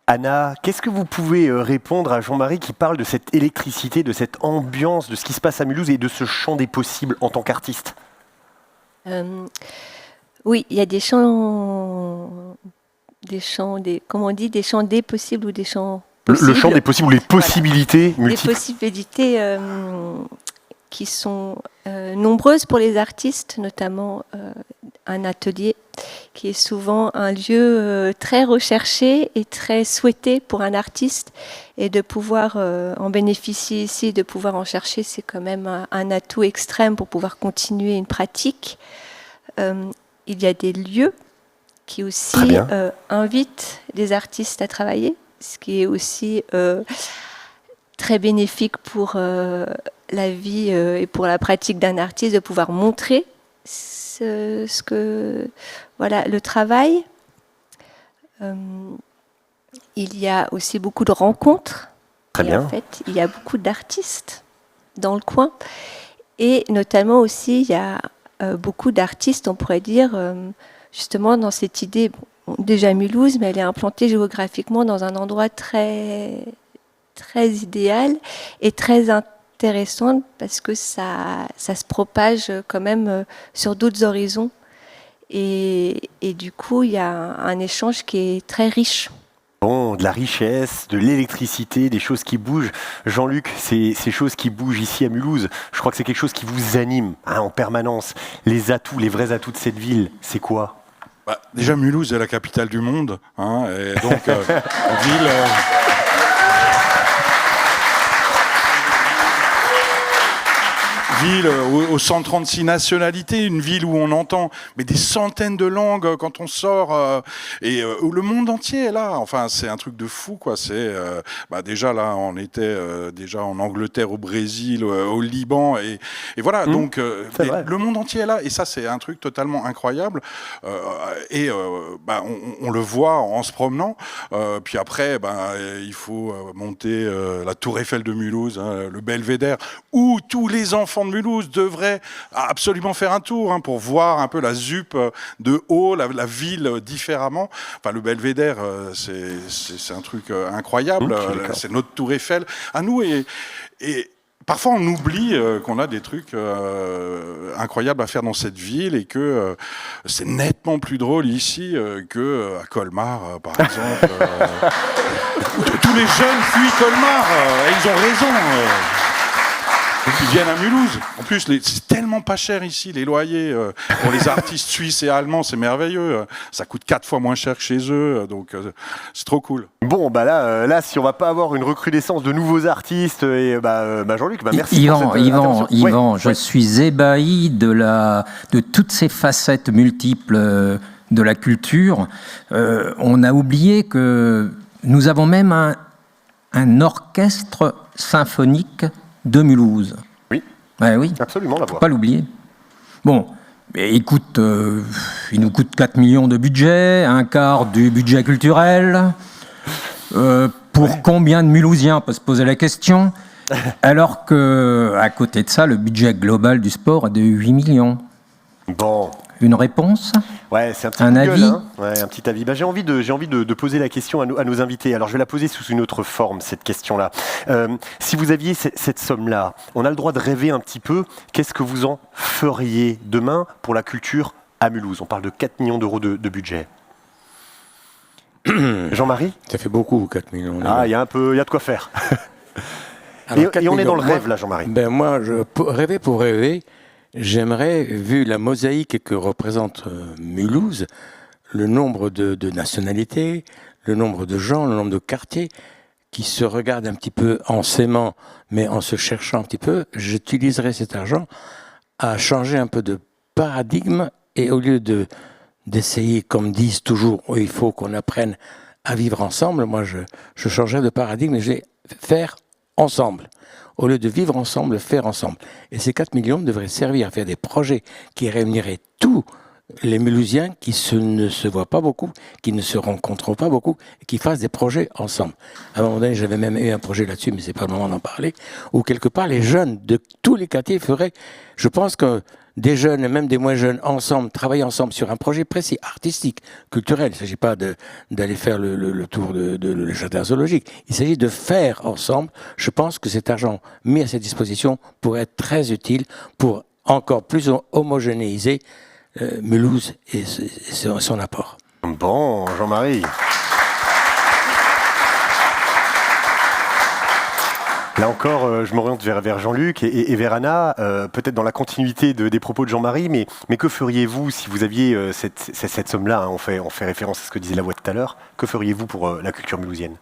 Anna, qu'est-ce que vous pouvez répondre à Jean-Marie qui parle de cette électricité, de cette ambiance, de ce qui se passe à Mulhouse et de ce champ des possibles en tant qu'artiste? Oui, il y a des champs des possibles ou des champs possibles. Le champ des possibles ou les possibilités multiples. Les possibilités qui sont nombreuses pour les artistes, notamment un atelier qui est souvent un lieu très recherché et très souhaité pour un artiste, et de pouvoir en bénéficier ici, de pouvoir en chercher, c'est quand même un atout extrême pour pouvoir continuer une pratique. Il y a des lieux qui aussi invitent les artistes à travailler, ce qui est aussi très bénéfique pour la vie et pour la pratique d'un artiste, de pouvoir montrer le travail. Il y a aussi beaucoup de rencontres. Très bien. En fait, il y a beaucoup d'artistes dans le coin. Et notamment aussi, il y a beaucoup d'artistes, on pourrait dire, justement dans cette idée, déjà Mulhouse, mais elle est implantée géographiquement dans un endroit très, très idéal et très intéressante, parce que ça se propage quand même sur d'autres horizons, et du coup il y a un échange qui est très riche. Bon, de la richesse, de l'électricité, des choses qui bougent. Jean-Luc, ces choses qui bougent ici à Mulhouse, je crois que c'est quelque chose qui vous anime en permanence. Les atouts, les vrais atouts de cette ville, c'est quoi? Déjà, Mulhouse est la capitale du monde, et donc ville... ville aux 136 nationalités, une ville où on entend mais des centaines de langues quand on sort, et où le monde entier est là. Enfin, c'est un truc de fou, quoi. C'est déjà là, on était déjà en Angleterre, au Brésil, au Liban, et voilà. Donc le monde entier est là, et ça, c'est un truc totalement incroyable. On le voit en se promenant. Puis après, il faut monter la Tour Eiffel de Mulhouse, hein, le Belvédère, où tous les enfants de Mulhouse devraient absolument faire un tour, hein, pour voir un peu la ZUP de haut, la ville différemment. Enfin, le Belvédère, c'est un truc incroyable. C'est notre Tour Eiffel à nous, et parfois on oublie qu'on a des trucs incroyables à faire dans cette ville, et que c'est nettement plus drôle ici qu'à Colmar, par exemple. Tous les jeunes fuient Colmar, et ils ont raison. Ils viennent à Mulhouse. En plus, c'est tellement pas cher ici, les loyers. Pour les artistes suisses et allemands, c'est merveilleux. Ça coûte 4 fois moins cher que chez eux, donc c'est trop cool. Bon, là, si on va pas avoir une recrudescence de nouveaux artistes, et Jean-Luc, merci. Yvan, je suis ébahi de toutes ces facettes multiples de la culture. On a oublié que nous avons même un orchestre symphonique de Mulhouse. Oui. Oui. Absolument, la voix. Faut pas l'oublier. Bon, mais il nous coûte 4 millions de budget, un quart du budget culturel. Pour combien de Mulhousiens, on peut se poser la question. Alors qu'à côté de ça, le budget global du sport est de 8 millions. Bon. Une réponse ? Ouais, c'est un avis. Hein, un petit avis. J'ai envie de poser la question à nos invités. Alors, je vais la poser sous une autre forme, cette question-là. Si vous aviez cette somme-là, on a le droit de rêver un petit peu. Qu'est-ce que vous en feriez demain pour la culture à Mulhouse ? On parle de 4 millions d'euros de budget. Jean-Marie ? Ça fait beaucoup, 4 millions. Il y a de quoi faire. Alors, et on est dans le rêve, là, Jean-Marie. Moi, pour rêver, j'aimerais, vu la mosaïque que représente Mulhouse, le nombre de nationalités, le nombre de gens, le nombre de quartiers qui se regardent un petit peu en s'aimant, mais en se cherchant un petit peu, j'utiliserais cet argent à changer un peu de paradigme, et au lieu d'essayer, comme disent toujours, il faut qu'on apprenne à vivre ensemble, moi je changerais de paradigme et je vais faire ensemble. Au lieu de vivre ensemble, faire ensemble. Et ces 4 millions devraient servir à faire des projets qui réuniraient tous les Mulhousiens qui ne se voient pas beaucoup, qui ne se rencontrent pas beaucoup, et qui fassent des projets ensemble. À un moment donné, j'avais même eu un projet là-dessus, mais c'est pas le moment d'en parler, où quelque part les jeunes de tous les quartiers feraient, je pense que des jeunes et même des moins jeunes ensemble, travailler ensemble sur un projet précis, artistique, culturel. Il ne s'agit pas d'aller faire le tour le jardin zoologique. Il s'agit de faire ensemble. Je pense que cet argent mis à cette disposition pourrait être très utile pour encore plus homogénéiser Mulhouse et son apport. Bon, Jean-Marie. Là encore, je m'oriente vers Jean-Luc et vers Anna, peut-être dans la continuité des propos de Jean-Marie, mais que feriez-vous si vous aviez cette somme-là, hein, on fait référence à ce que disait la voix tout à l'heure, que feriez-vous pour la culture mulhousienne ?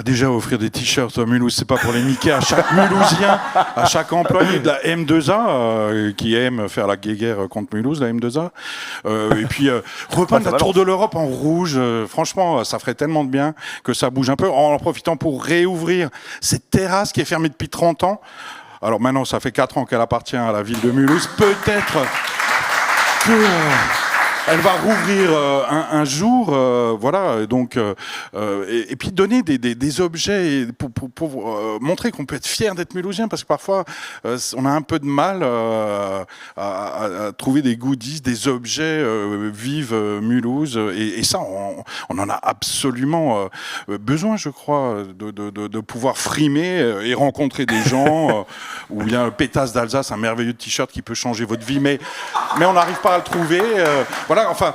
Déjà, offrir des t-shirts à Mulhouse, c'est pas pour les niquer à chaque Mulhousien, à chaque employé de la M2A, qui aime faire la guéguerre contre Mulhouse, la M2A. Et puis, repeindre la Tour de l'Europe en rouge, franchement, ça ferait tellement de bien que ça bouge un peu, en profitant pour réouvrir cette terrasse qui est fermée depuis 30 ans. Alors maintenant, ça fait 4 ans qu'elle appartient à la ville de Mulhouse. Peut-être que... elle va rouvrir un jour, voilà. Donc, et puis donner des objets pour montrer qu'on peut être fier d'être mulhousien, parce que parfois on a un peu de mal à trouver des goodies, des objets vive Mulhouse, et ça on en a absolument besoin, je crois, de pouvoir frimer et rencontrer des gens, ou bien Pétasse d'Alsace, un merveilleux t-shirt qui peut changer votre vie, mais on n'arrive pas à le trouver. Voilà. Enfin,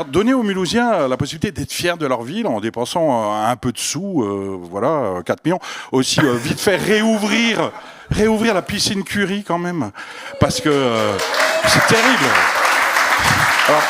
donner aux Mulhousiens la possibilité d'être fiers de leur ville en dépensant un peu de sous, voilà, 4 millions. Aussi, vite fait, réouvrir la piscine Curie quand même, parce que c'est terrible. Alors,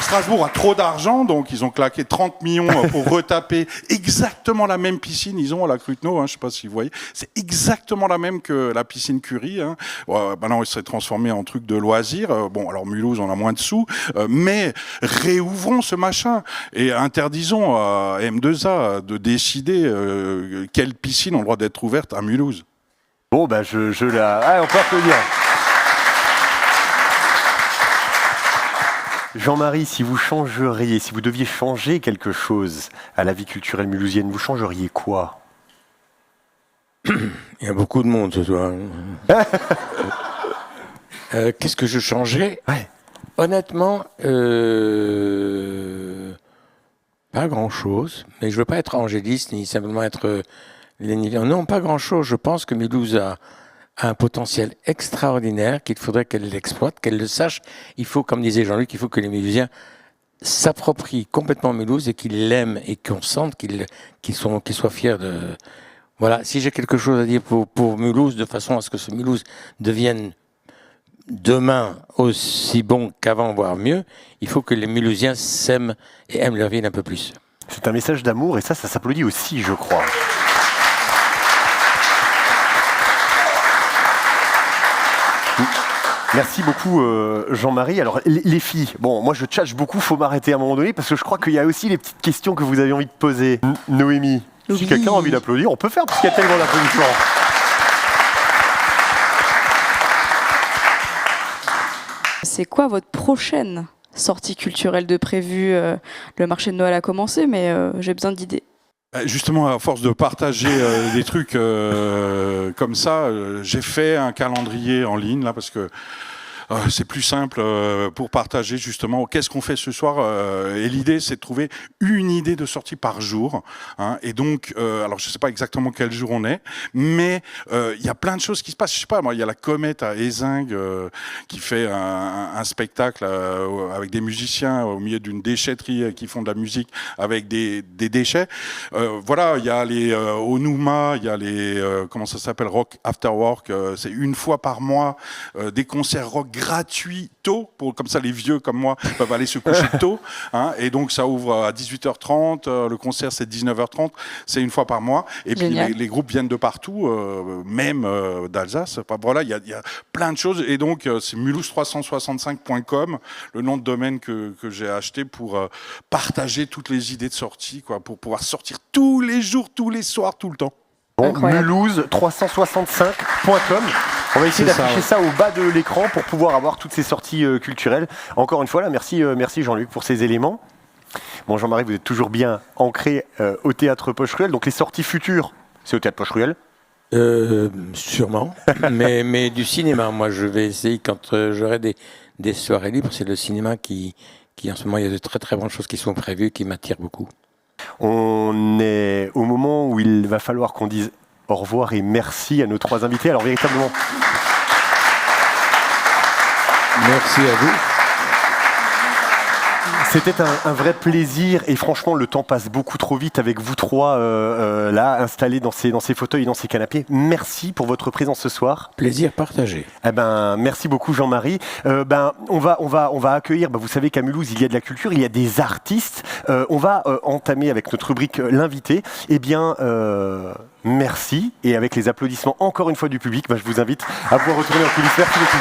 Strasbourg a trop d'argent, donc ils ont claqué 30 millions pour retaper exactement la même piscine. Ils ont à la Cruteno, je ne sais pas si vous voyez, c'est exactement la même que la piscine Curie. Maintenant, il serait transformé en truc de loisir. Bon, alors Mulhouse, on a moins de sous, mais réouvrons ce machin et interdisons à M2A de décider quelles piscines ont le droit d'être ouvertes à Mulhouse. Bon, on peut applaudir. Jean-Marie, si vous changeriez, si vous deviez changer quelque chose à la vie culturelle mulhousienne, vous changeriez quoi? Il y a beaucoup de monde ce soir. Qu'est-ce que je changerais? Honnêtement, pas grand-chose. Mais je ne veux pas être angéliste ni simplement être lénifiant. Non, pas grand-chose. Je pense que Mulhouse a un potentiel extraordinaire, qu'il faudrait qu'elle l'exploite, qu'elle le sache. Il faut, comme disait Jean-Luc, il faut que les Mulhousiens s'approprient complètement Mulhouse et qu'ils l'aiment et qu'on sente qu'ils soient fiers de... Voilà, si j'ai quelque chose à dire pour Mulhouse, de façon à ce que ce Mulhouse devienne demain aussi bon qu'avant, voire mieux, il faut que les Mulhousiens s'aiment et aiment leur ville un peu plus. C'est un message d'amour et ça s'applaudit aussi, je crois. Merci beaucoup Jean-Marie. Alors les filles, bon moi je tchatche beaucoup, faut m'arrêter à un moment donné parce que je crois qu'il y a aussi les petites questions que vous avez envie de poser. Noémie, si quelqu'un a envie d'applaudir, on peut faire parce qu'il y a tellement d'applaudissements. C'est quoi votre prochaine sortie culturelle de prévue? Le marché de Noël a commencé, mais j'ai besoin d'idées. Justement, à force de partager des trucs comme ça, j'ai fait un calendrier en ligne là parce que c'est plus simple pour partager justement qu'est-ce qu'on fait ce soir. Et l'idée, c'est de trouver une idée de sortie par jour. Et donc, alors je sais pas exactement quel jour on est, mais il y a plein de choses qui se passent. Je sais pas, moi, il y a la Comète à Ézingue qui fait un spectacle avec des musiciens au milieu d'une déchetterie qui font de la musique avec des déchets. Voilà, il y a les Onuma, il y a les comment ça s'appelle, Rock After Work. C'est une fois par mois des concerts rock gratuit tôt, comme ça les vieux comme moi peuvent aller se coucher tôt, et donc ça ouvre à 18h30, le concert c'est 19h30, c'est une fois par mois, et puis les groupes viennent de partout, même d'Alsace. Voilà, il y a plein de choses, et donc c'est mulhouse365.com, le nom de domaine que j'ai acheté pour partager toutes les idées de sortie, quoi, pour pouvoir sortir tous les jours, tous les soirs, tout le temps. Bon, mulhouse365.com. On va essayer d'afficher ça au bas de l'écran pour pouvoir avoir toutes ces sorties culturelles. Encore une fois, là, merci Jean-Luc pour ces éléments. Bon, Jean-Marie, vous êtes toujours bien ancré au Théâtre Poche-Ruelle. Donc les sorties futures, c'est au Théâtre Poche-Ruelle? Sûrement, mais du cinéma. Moi, je vais essayer, quand j'aurai des soirées libres, c'est le cinéma qui en ce moment, il y a de très très bonnes choses qui sont prévues, qui m'attirent beaucoup. On est au moment où il va falloir qu'on dise au revoir et merci à nos trois invités. Alors véritablement, merci à vous. C'était un vrai plaisir et franchement le temps passe beaucoup trop vite avec vous trois là installés dans ces fauteuils et dans ces canapés. Merci pour votre présence ce soir. Plaisir partagé. Merci beaucoup Jean-Marie. On va accueillir. Vous savez qu'à Mulhouse il y a de la culture, il y a des artistes. On va entamer avec notre rubrique l'invité. Merci et avec les applaudissements encore une fois du public, je vous invite à pouvoir retourner en coulisses. Merci beaucoup.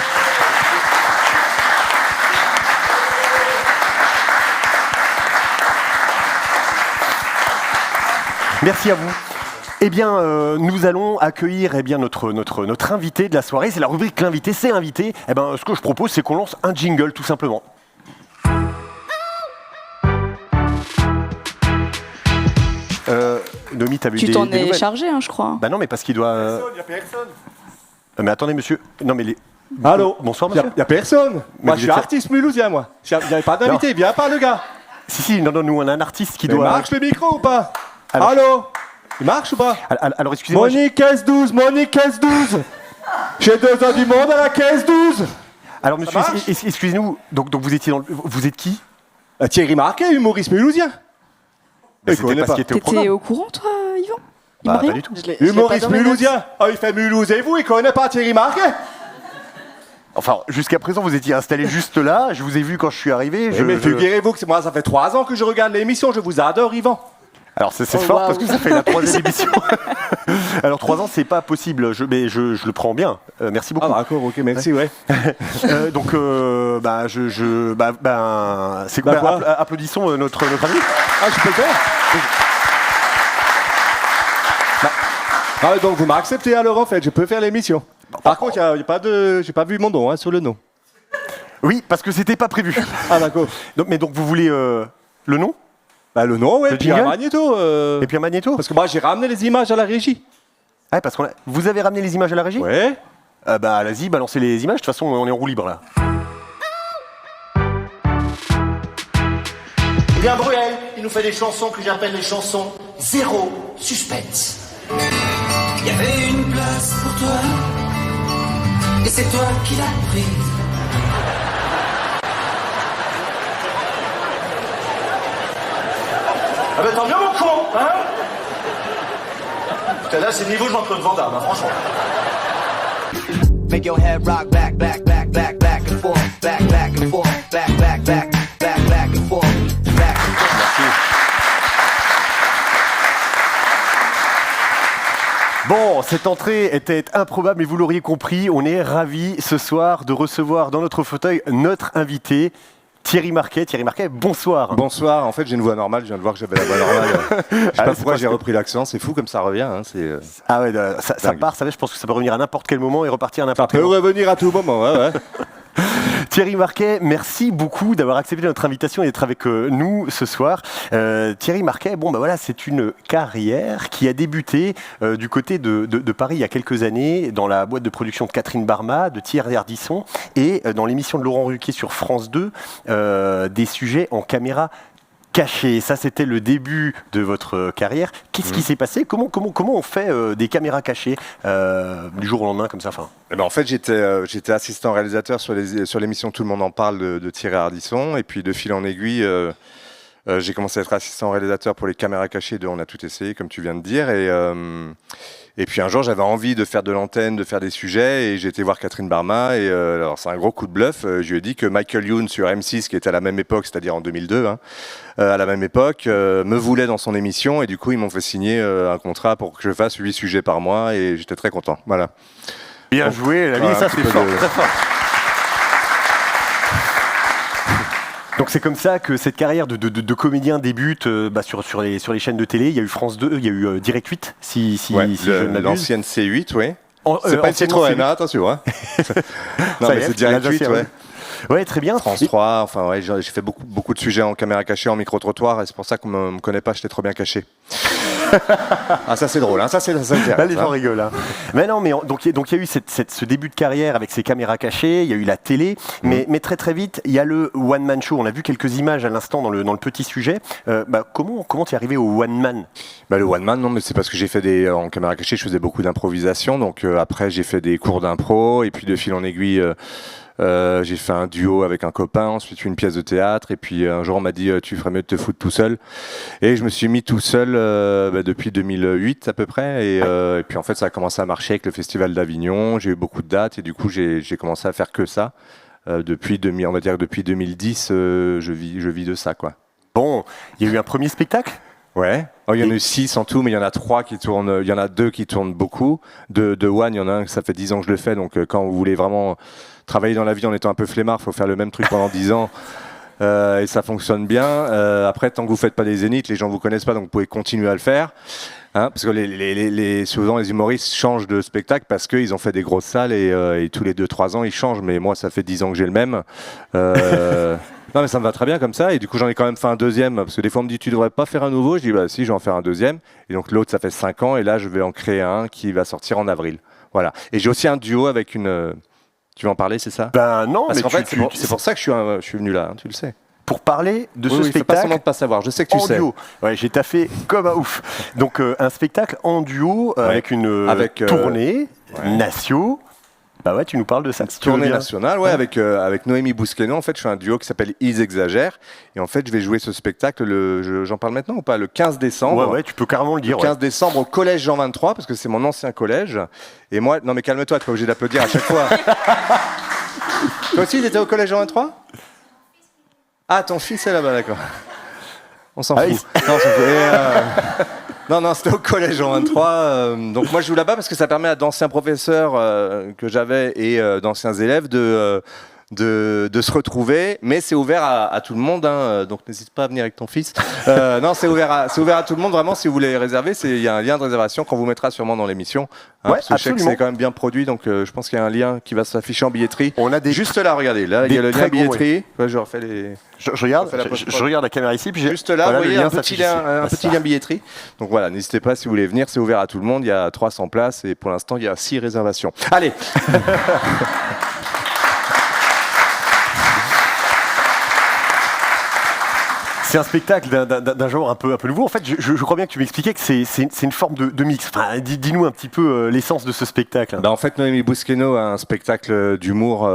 Merci à vous. Nous allons accueillir notre invité de la soirée. C'est la rubrique l'invité, c'est invité. Ce que je propose, c'est qu'on lance un jingle, tout simplement. Nomi, t'as vu tu t'en es chargé, je crois. Non, mais parce qu'il doit... Il n'y a personne. Mais attendez, monsieur. Non, mais Allô. Bonsoir, monsieur. Il n'y a personne. Moi, je suis artiste mulhousien, moi. Il n'y a pas d'invité, viens pas, le gars. Si, non, nous, on a un artiste qui doit... marche le micro ou pas? Allô. Il marche ou pas? Alors, excusez-moi... Monique, caisse 12, Monique, caisse 12. J'ai 2 ans du monde à la caisse 12. Alors, monsieur, excusez-nous, donc vous étiez dans le... Vous êtes qui? Thierry Marquet, humoriste mulhousien. T'étais au courant, toi, Yvan? Pas du tout. Humoriste mulhousien. Il fait Mulhouse et vous, il connaît pas Thierry Marquet? Enfin, jusqu'à présent, vous étiez installé juste là. Je vous ai vu quand je suis arrivé. Mais figurez-vous que moi, ça fait 3 ans que je regarde l'émission. Je vous adore, Yvan. Alors c'est fort parce que ça fait la 3e émission. Alors 3 ans, c'est pas possible. Mais je le prends bien. Merci beaucoup. Ah d'accord, ok, merci, ouais. Donc, c'est quoi applaudissons notre ami. Ah, je peux le faire. Donc vous m'acceptez alors en fait, je peux faire l'émission. Par contre, y a pas de, j'ai pas vu mon nom sur le nom. Oui, parce que c'était pas prévu. Ah d'accord. Donc vous voulez le nom? Le nom, ouais, et puis un magnéto. Et puis un magnéto. Parce que moi j'ai ramené les images à la régie. Ah, parce vous avez ramené les images à la régie? Ouais. Allez-y, balancez les images. De toute façon, on est en roue libre là. Eh bien, Bruel, il nous fait des chansons que j'appelle les chansons zéro suspense. Il y avait une place pour toi, et c'est toi qui l'as prise. Ah ben tant mieux mon con, hein. Putain là c'est le niveau de Jean-Claude Van Damme, franchement. Make your head rock back and forth, back and forth, back and forth, Merci. Bon, cette entrée était improbable, mais vous l'auriez compris, on est ravis ce soir de recevoir dans notre fauteuil notre invité, Thierry Marquet. Thierry Marquet, bonsoir. Bonsoir, en fait j'ai une voix normale, je viens de voir que j'avais la voix normale. Je sais pas pourquoi j'ai repris l'accent, c'est fou comme ça revient. Hein, Ah ouais, ça part, je pense que ça peut revenir à n'importe quel moment et repartir à n'importe quel moment. Ça peut revenir à tout moment, ouais. Thierry Marquet, merci beaucoup d'avoir accepté notre invitation et d'être avec nous ce soir. Thierry Marquet, c'est une carrière qui a débuté du côté de Paris il y a quelques années dans la boîte de production de Catherine Barma, de Thierry Ardisson et dans l'émission de Laurent Ruquier sur France 2, des sujets en caméra cachée. Ça, c'était le début de votre carrière. Qu'est-ce qui s'est passé ? Comment on fait des caméras cachées du jour au lendemain comme ça En fait, j'étais assistant réalisateur sur l'émission Tout le monde en parle de Thierry Ardisson. Et puis, de fil en aiguille, j'ai commencé à être assistant réalisateur pour les caméras cachées de On a tout essayé, comme tu viens de dire. Et puis un jour, j'avais envie de faire de l'antenne, de faire des sujets, et j'ai été voir Catherine Barma. Et alors, c'est un gros coup de bluff. Je lui ai dit que Michael Youn sur M6, qui était à la même époque, c'est-à-dire en 2002, à la même époque, me voulait dans son émission. Et du coup, ils m'ont fait signer un contrat pour que je fasse 8 sujets par mois. Et j'étais très content. Voilà. Bien joué, l'ami. Ça, c'est fort, très fort. Donc c'est comme ça que cette carrière de comédien débute sur les chaînes de télé. Il y a eu France 2, il y a eu Direct 8, si je ne m'abuse. L'ancienne C8, oui. C'est pas une Citroën, attention. Hein. Non, mais c'est Direct 8, ouais. Ouais, très bien. France 3, enfin ouais, j'ai fait beaucoup de sujets en caméra cachée, en micro-trottoir, et c'est pour ça qu'on me connaît pas, j'étais trop bien caché. Ah, ça c'est drôle, hein. Ça Là, les gens rigolent. Hein. Mais non, donc il y a eu ce début de carrière avec ces caméras cachées, il y a eu la télé, mais très très vite, il y a le one-man show. On a vu quelques images à l'instant dans le petit sujet. Comment t'es arrivé au one-man ? Le one-man, non, mais c'est parce que j'ai fait en caméra cachée, je faisais beaucoup d'improvisation, donc après j'ai fait des cours d'impro, et puis de fil en aiguille... j'ai fait un duo avec un copain, ensuite une pièce de théâtre, et puis un jour on m'a dit tu ferais mieux de te foutre tout seul, et je me suis mis tout seul depuis 2008 à peu près, et puis en fait ça a commencé à marcher avec le Festival d'Avignon, j'ai eu beaucoup de dates, et du coup j'ai commencé à faire que ça. Depuis 2010, je vis de ça, quoi. Bon, il y a eu un premier spectacle ? Ouais, il y en a eu 6 en tout, mais il y en a 3 qui tournent, il y en a 2 qui tournent beaucoup. De One, il y en a un, ça fait 10 ans que je le fais, donc quand vous voulez vraiment travailler dans la vie en étant un peu flemmard, il faut faire le même truc pendant 10 ans. Et ça fonctionne bien. Après, tant que vous ne faites pas des zéniths, les gens ne vous connaissent pas, donc vous pouvez continuer à le faire. Hein, parce que souvent, les humoristes changent de spectacle parce qu'ils ont fait des grosses salles et tous les 2-3 ans, ils changent. Mais moi, ça fait 10 ans que j'ai le même. Non, mais ça me va très bien comme ça. Et du coup, j'en ai quand même fait un deuxième. Parce que des fois, on me dit, tu devrais pas faire un nouveau. Je dis, si, je vais en faire un deuxième. Et donc, l'autre, ça fait 5 ans. Et là, je vais en créer un qui va sortir en avril. Voilà. Et j'ai aussi un duo avec une... Tu veux en parler, c'est ça ? Non, parce qu'en fait, c'est pour ça que je suis venu là, hein, tu le sais. Pour parler de ce spectacle. spectacle. Pas seulement de pas savoir, je sais que tu sais. Duo. Ouais, j'ai taffé comme un ouf. Donc, un spectacle en duo avec une tournée nationale. Bah ouais, tu nous parles de ça. Tournée nationale, ouais, avec Noémie Bousqueno. En fait, je fais un duo qui s'appelle Ils exagèrent. Et en fait, je vais jouer ce spectacle, j'en parle maintenant ou pas ? Le 15 décembre. Ouais, tu peux carrément le dire. Le 15 décembre au collège Jean 23, parce que c'est mon ancien collège. Et moi, non mais calme-toi, tu n'es pas obligé d'applaudir à chaque fois. Toi aussi, t'étais au collège en 23 ? Ah, ton fils est là-bas, d'accord. On s'en fout. Non, on s'en fout. Non, c'était au collège en 23. Donc moi, je joue là-bas parce que ça permet à d'anciens professeurs que j'avais et d'anciens élèves de se retrouver, mais c'est ouvert à tout le monde, hein, donc n'hésite pas à venir avec ton fils. Non, c'est ouvert à tout le monde, vraiment, si vous voulez réserver, il y a un lien de réservation qu'on vous mettra sûrement dans l'émission. Hein, parce que je sais que c'est quand même bien produit, donc je pense qu'il y a un lien qui va s'afficher en billetterie. On a juste là, regardez, là, il y a le lien billetterie. Ouais, je refais les... Je regarde la caméra ici, puis juste là, vous voyez, un petit lien billetterie. Donc voilà, n'hésitez pas si vous voulez venir, c'est ouvert à tout le monde, il y a 300 places, et pour l'instant, il y a 6 réservations. Allez. C'est un spectacle d'un genre un peu nouveau. En fait, je crois bien que tu m'expliquais que c'est une forme de mix. Enfin, dis-nous un petit peu l'essence de ce spectacle. En fait, Noémie Bousqueno a un spectacle d'humour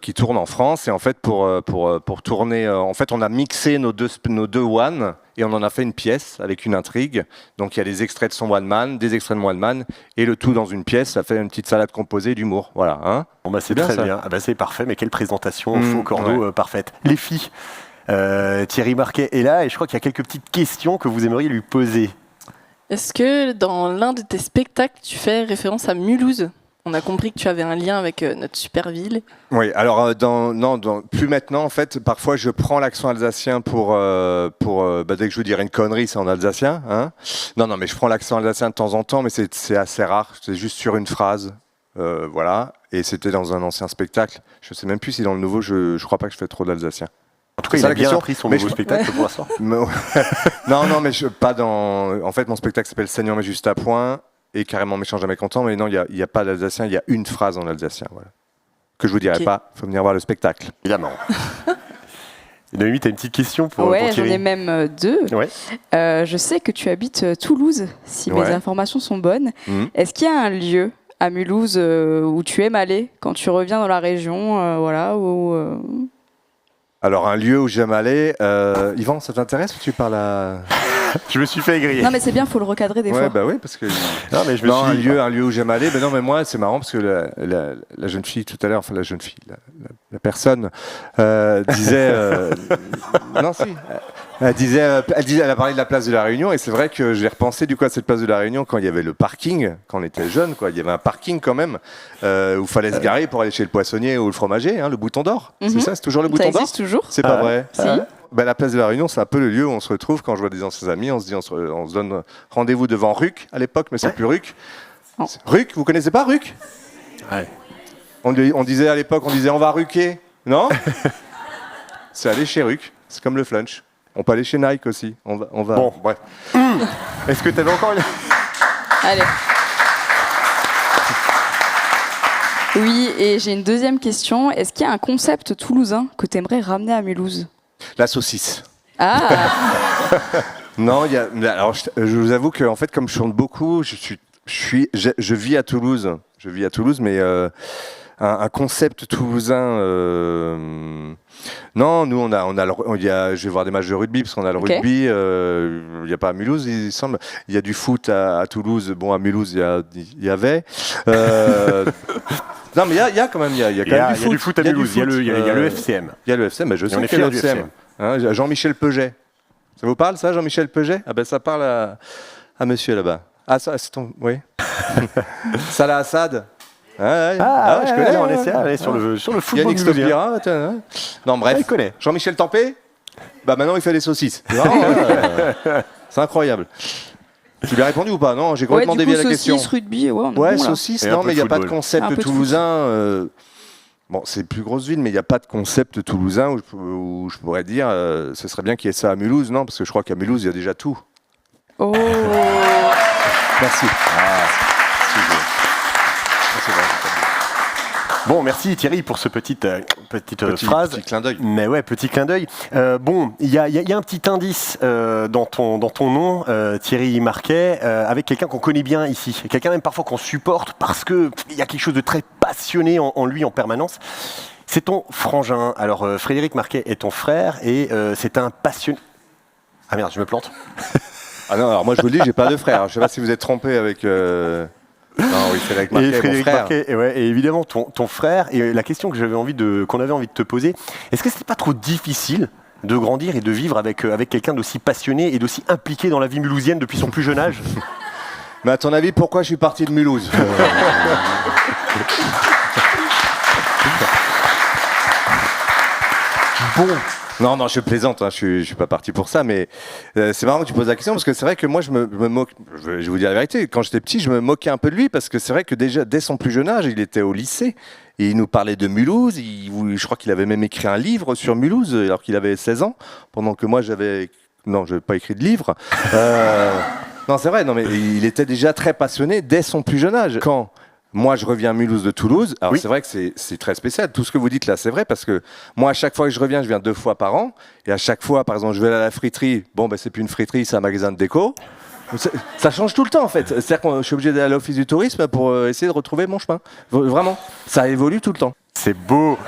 qui tourne en France. Et en fait, pour tourner, en fait, on a mixé nos deux one et on en a fait une pièce avec une intrigue. Donc, il y a des extraits de son one man, des extraits de mon one man, et le tout dans une pièce. Ça fait une petite salade composée d'humour. Voilà. Hein, bon, c'est très bien. Ah, c'est parfait. Mais quelle présentation au cordeau parfaite. Les filles. Thierry Marquet est là et je crois qu'il y a quelques petites questions que vous aimeriez lui poser. Est-ce que dans l'un de tes spectacles, tu fais référence à Mulhouse ? On a compris que tu avais un lien avec notre super ville. Oui, alors plus maintenant en fait. Parfois, je prends l'accent alsacien pour dès que je vous dirais une connerie, c'est en alsacien. Hein, non, mais je prends l'accent alsacien de temps en temps, mais c'est assez rare. C'est juste sur une phrase. Voilà. Et c'était dans un ancien spectacle. Je sais même plus si dans le nouveau, je crois pas que je fais trop d'alsacien. En tout cas, il a bien appris son nouveau spectacle pour l'instant. Non, mais pas dans. En fait, mon spectacle s'appelle Seigneur mais juste à point et carrément méchant jamais content. Mais non, il y a pas d'alsacien. Il y a une phrase en alsacien, voilà. Que je vous dirai pas. Il faut venir voir le spectacle. Évidemment. Noémie, tu as une petite question pour Thierry ? J'en ai même 2. Ouais. Je sais que tu habites Toulouse, si mes informations sont bonnes. Est-ce qu'il y a un lieu à Mulhouse où tu aimes aller quand tu reviens dans la région, voilà, où Alors, un lieu où j'aime aller. Yvan, ça t'intéresse ou tu parles à... Je me suis fait griller. Non, mais c'est bien, il faut le recadrer des fois. Bah oui, parce que... Non, un lieu où j'aime aller. Mais non, mais moi, c'est marrant parce que la jeune fille tout à l'heure, enfin la jeune fille, la personne disait... non, si. Elle a parlé de la place de la Réunion et c'est vrai que j'ai repensé du coup à cette place de la Réunion quand il y avait le parking, quand on était jeune, quoi. Il y avait un parking quand même où il fallait se garer pour aller chez le poissonnier ou le fromager, hein, le Bouton d'Or. C'est ça, c'est toujours le Bouton d'Or. Ça existe toujours ? C'est pas vrai. Si. La place de la Réunion, c'est un peu le lieu où on se retrouve quand je vois des anciens amis. On se dit, on se donne rendez-vous devant Ruc à l'époque, mais c'est plus Ruc. Ruc, vous connaissez pas Ruc ? Ouais. On disait à l'époque, on va Ruquer, non ? C'est aller chez Ruc. C'est comme le flunch. On peut aller chez Nike aussi. On va. Bon, bref. Est-ce que tu avais encore une... Allez. Oui, et j'ai une deuxième question. Est-ce qu'il y a un concept toulousain que tu aimerais ramener à Mulhouse ? La saucisse. Ah. Non, alors je vous avoue que en fait, comme je chante beaucoup, je vis à Toulouse. Je vis à Toulouse, mais un concept toulousain. Non, nous je vais voir des matchs de rugby parce qu'on a le rugby. Il n'y a pas à Mulhouse, il semble. Il y a du foot à Toulouse. Bon, à Mulhouse, il y avait. Non, mais il y a quand même, il y a quand même du foot. Il y a du foot à Mulhouse. Il y a le FCM. Il y a le FCM, mais je sais qu'il y a le FCM. Hein, Jean-Michel Peuget. Ça vous parle ça, Jean-Michel Peuget ? Ah ben ça parle à monsieur là-bas. Ah ça, c'est ton, oui. Salah Assad. Je connais. On est sur le football. Yannick Stopira. Non bref. Il connaît. Jean-Michel Tempé. Bah maintenant il fait des saucisses. C'est incroyable. Tu lui as répondu ou pas ? Non, j'ai complètement dévié la question. Saucisses, rugby, saucisses. Non, mais il n'y a pas de concept toulousain. Bon, c'est une plus grosse ville, mais il n'y a pas de concept toulousain où je pourrais dire ce serait bien qu'il y ait ça à Mulhouse. Non, parce que je crois qu'à Mulhouse, il y a déjà tout. Oh. Merci. Bon, merci Thierry pour ce petite phrase. Petit clin d'œil. Mais ouais, petit clin d'œil. Bon, il y a un petit indice dans ton nom, Thierry Marquet, avec quelqu'un qu'on connaît bien ici. Quelqu'un même parfois qu'on supporte parce qu'il y a quelque chose de très passionné en lui en permanence. C'est ton frangin. Alors, Frédéric Marquet est ton frère et c'est un passionné... Ah merde, je me plante. Ah non, alors moi je vous le dis, j'ai pas de frère. Je sais pas si vous êtes trompé avec... Non, oui, Frédéric Et Marquet, mon Frédéric frère. Marquet, et évidemment ton frère. Et la question que qu'on avait envie de te poser, est-ce que c'était pas trop difficile de grandir et de vivre avec quelqu'un d'aussi passionné et d'aussi impliqué dans la vie mulhousienne depuis son plus jeune âge? Mais à ton avis, pourquoi je suis parti de Mulhouse? Bon. Non, je plaisante, hein, je suis pas parti pour ça, mais c'est marrant que tu poses la question, parce que c'est vrai que moi, je me moque, je vais vous dire la vérité, quand j'étais petit, je me moquais un peu de lui, parce que c'est vrai que déjà, dès son plus jeune âge, il était au lycée, et il nous parlait de Mulhouse, je crois qu'il avait même écrit un livre sur Mulhouse, alors qu'il avait 16 ans, pendant que moi, je n'avais pas écrit de livre. Non, c'est vrai, non, mais il était déjà très passionné dès son plus jeune âge. Quand moi, je reviens à Mulhouse de Toulouse. Alors, c'est vrai que c'est très spécial. Tout ce que vous dites là, c'est vrai, parce que moi, à chaque fois que je viens 2 fois par an. Et à chaque fois, par exemple, je vais à la friterie. Bon, ben, c'est plus une friterie, c'est un magasin de déco. Ça change tout le temps, en fait. C'est-à-dire que je suis obligé d'aller à l'office du tourisme pour essayer de retrouver mon chemin. Vraiment, ça évolue tout le temps. C'est beau.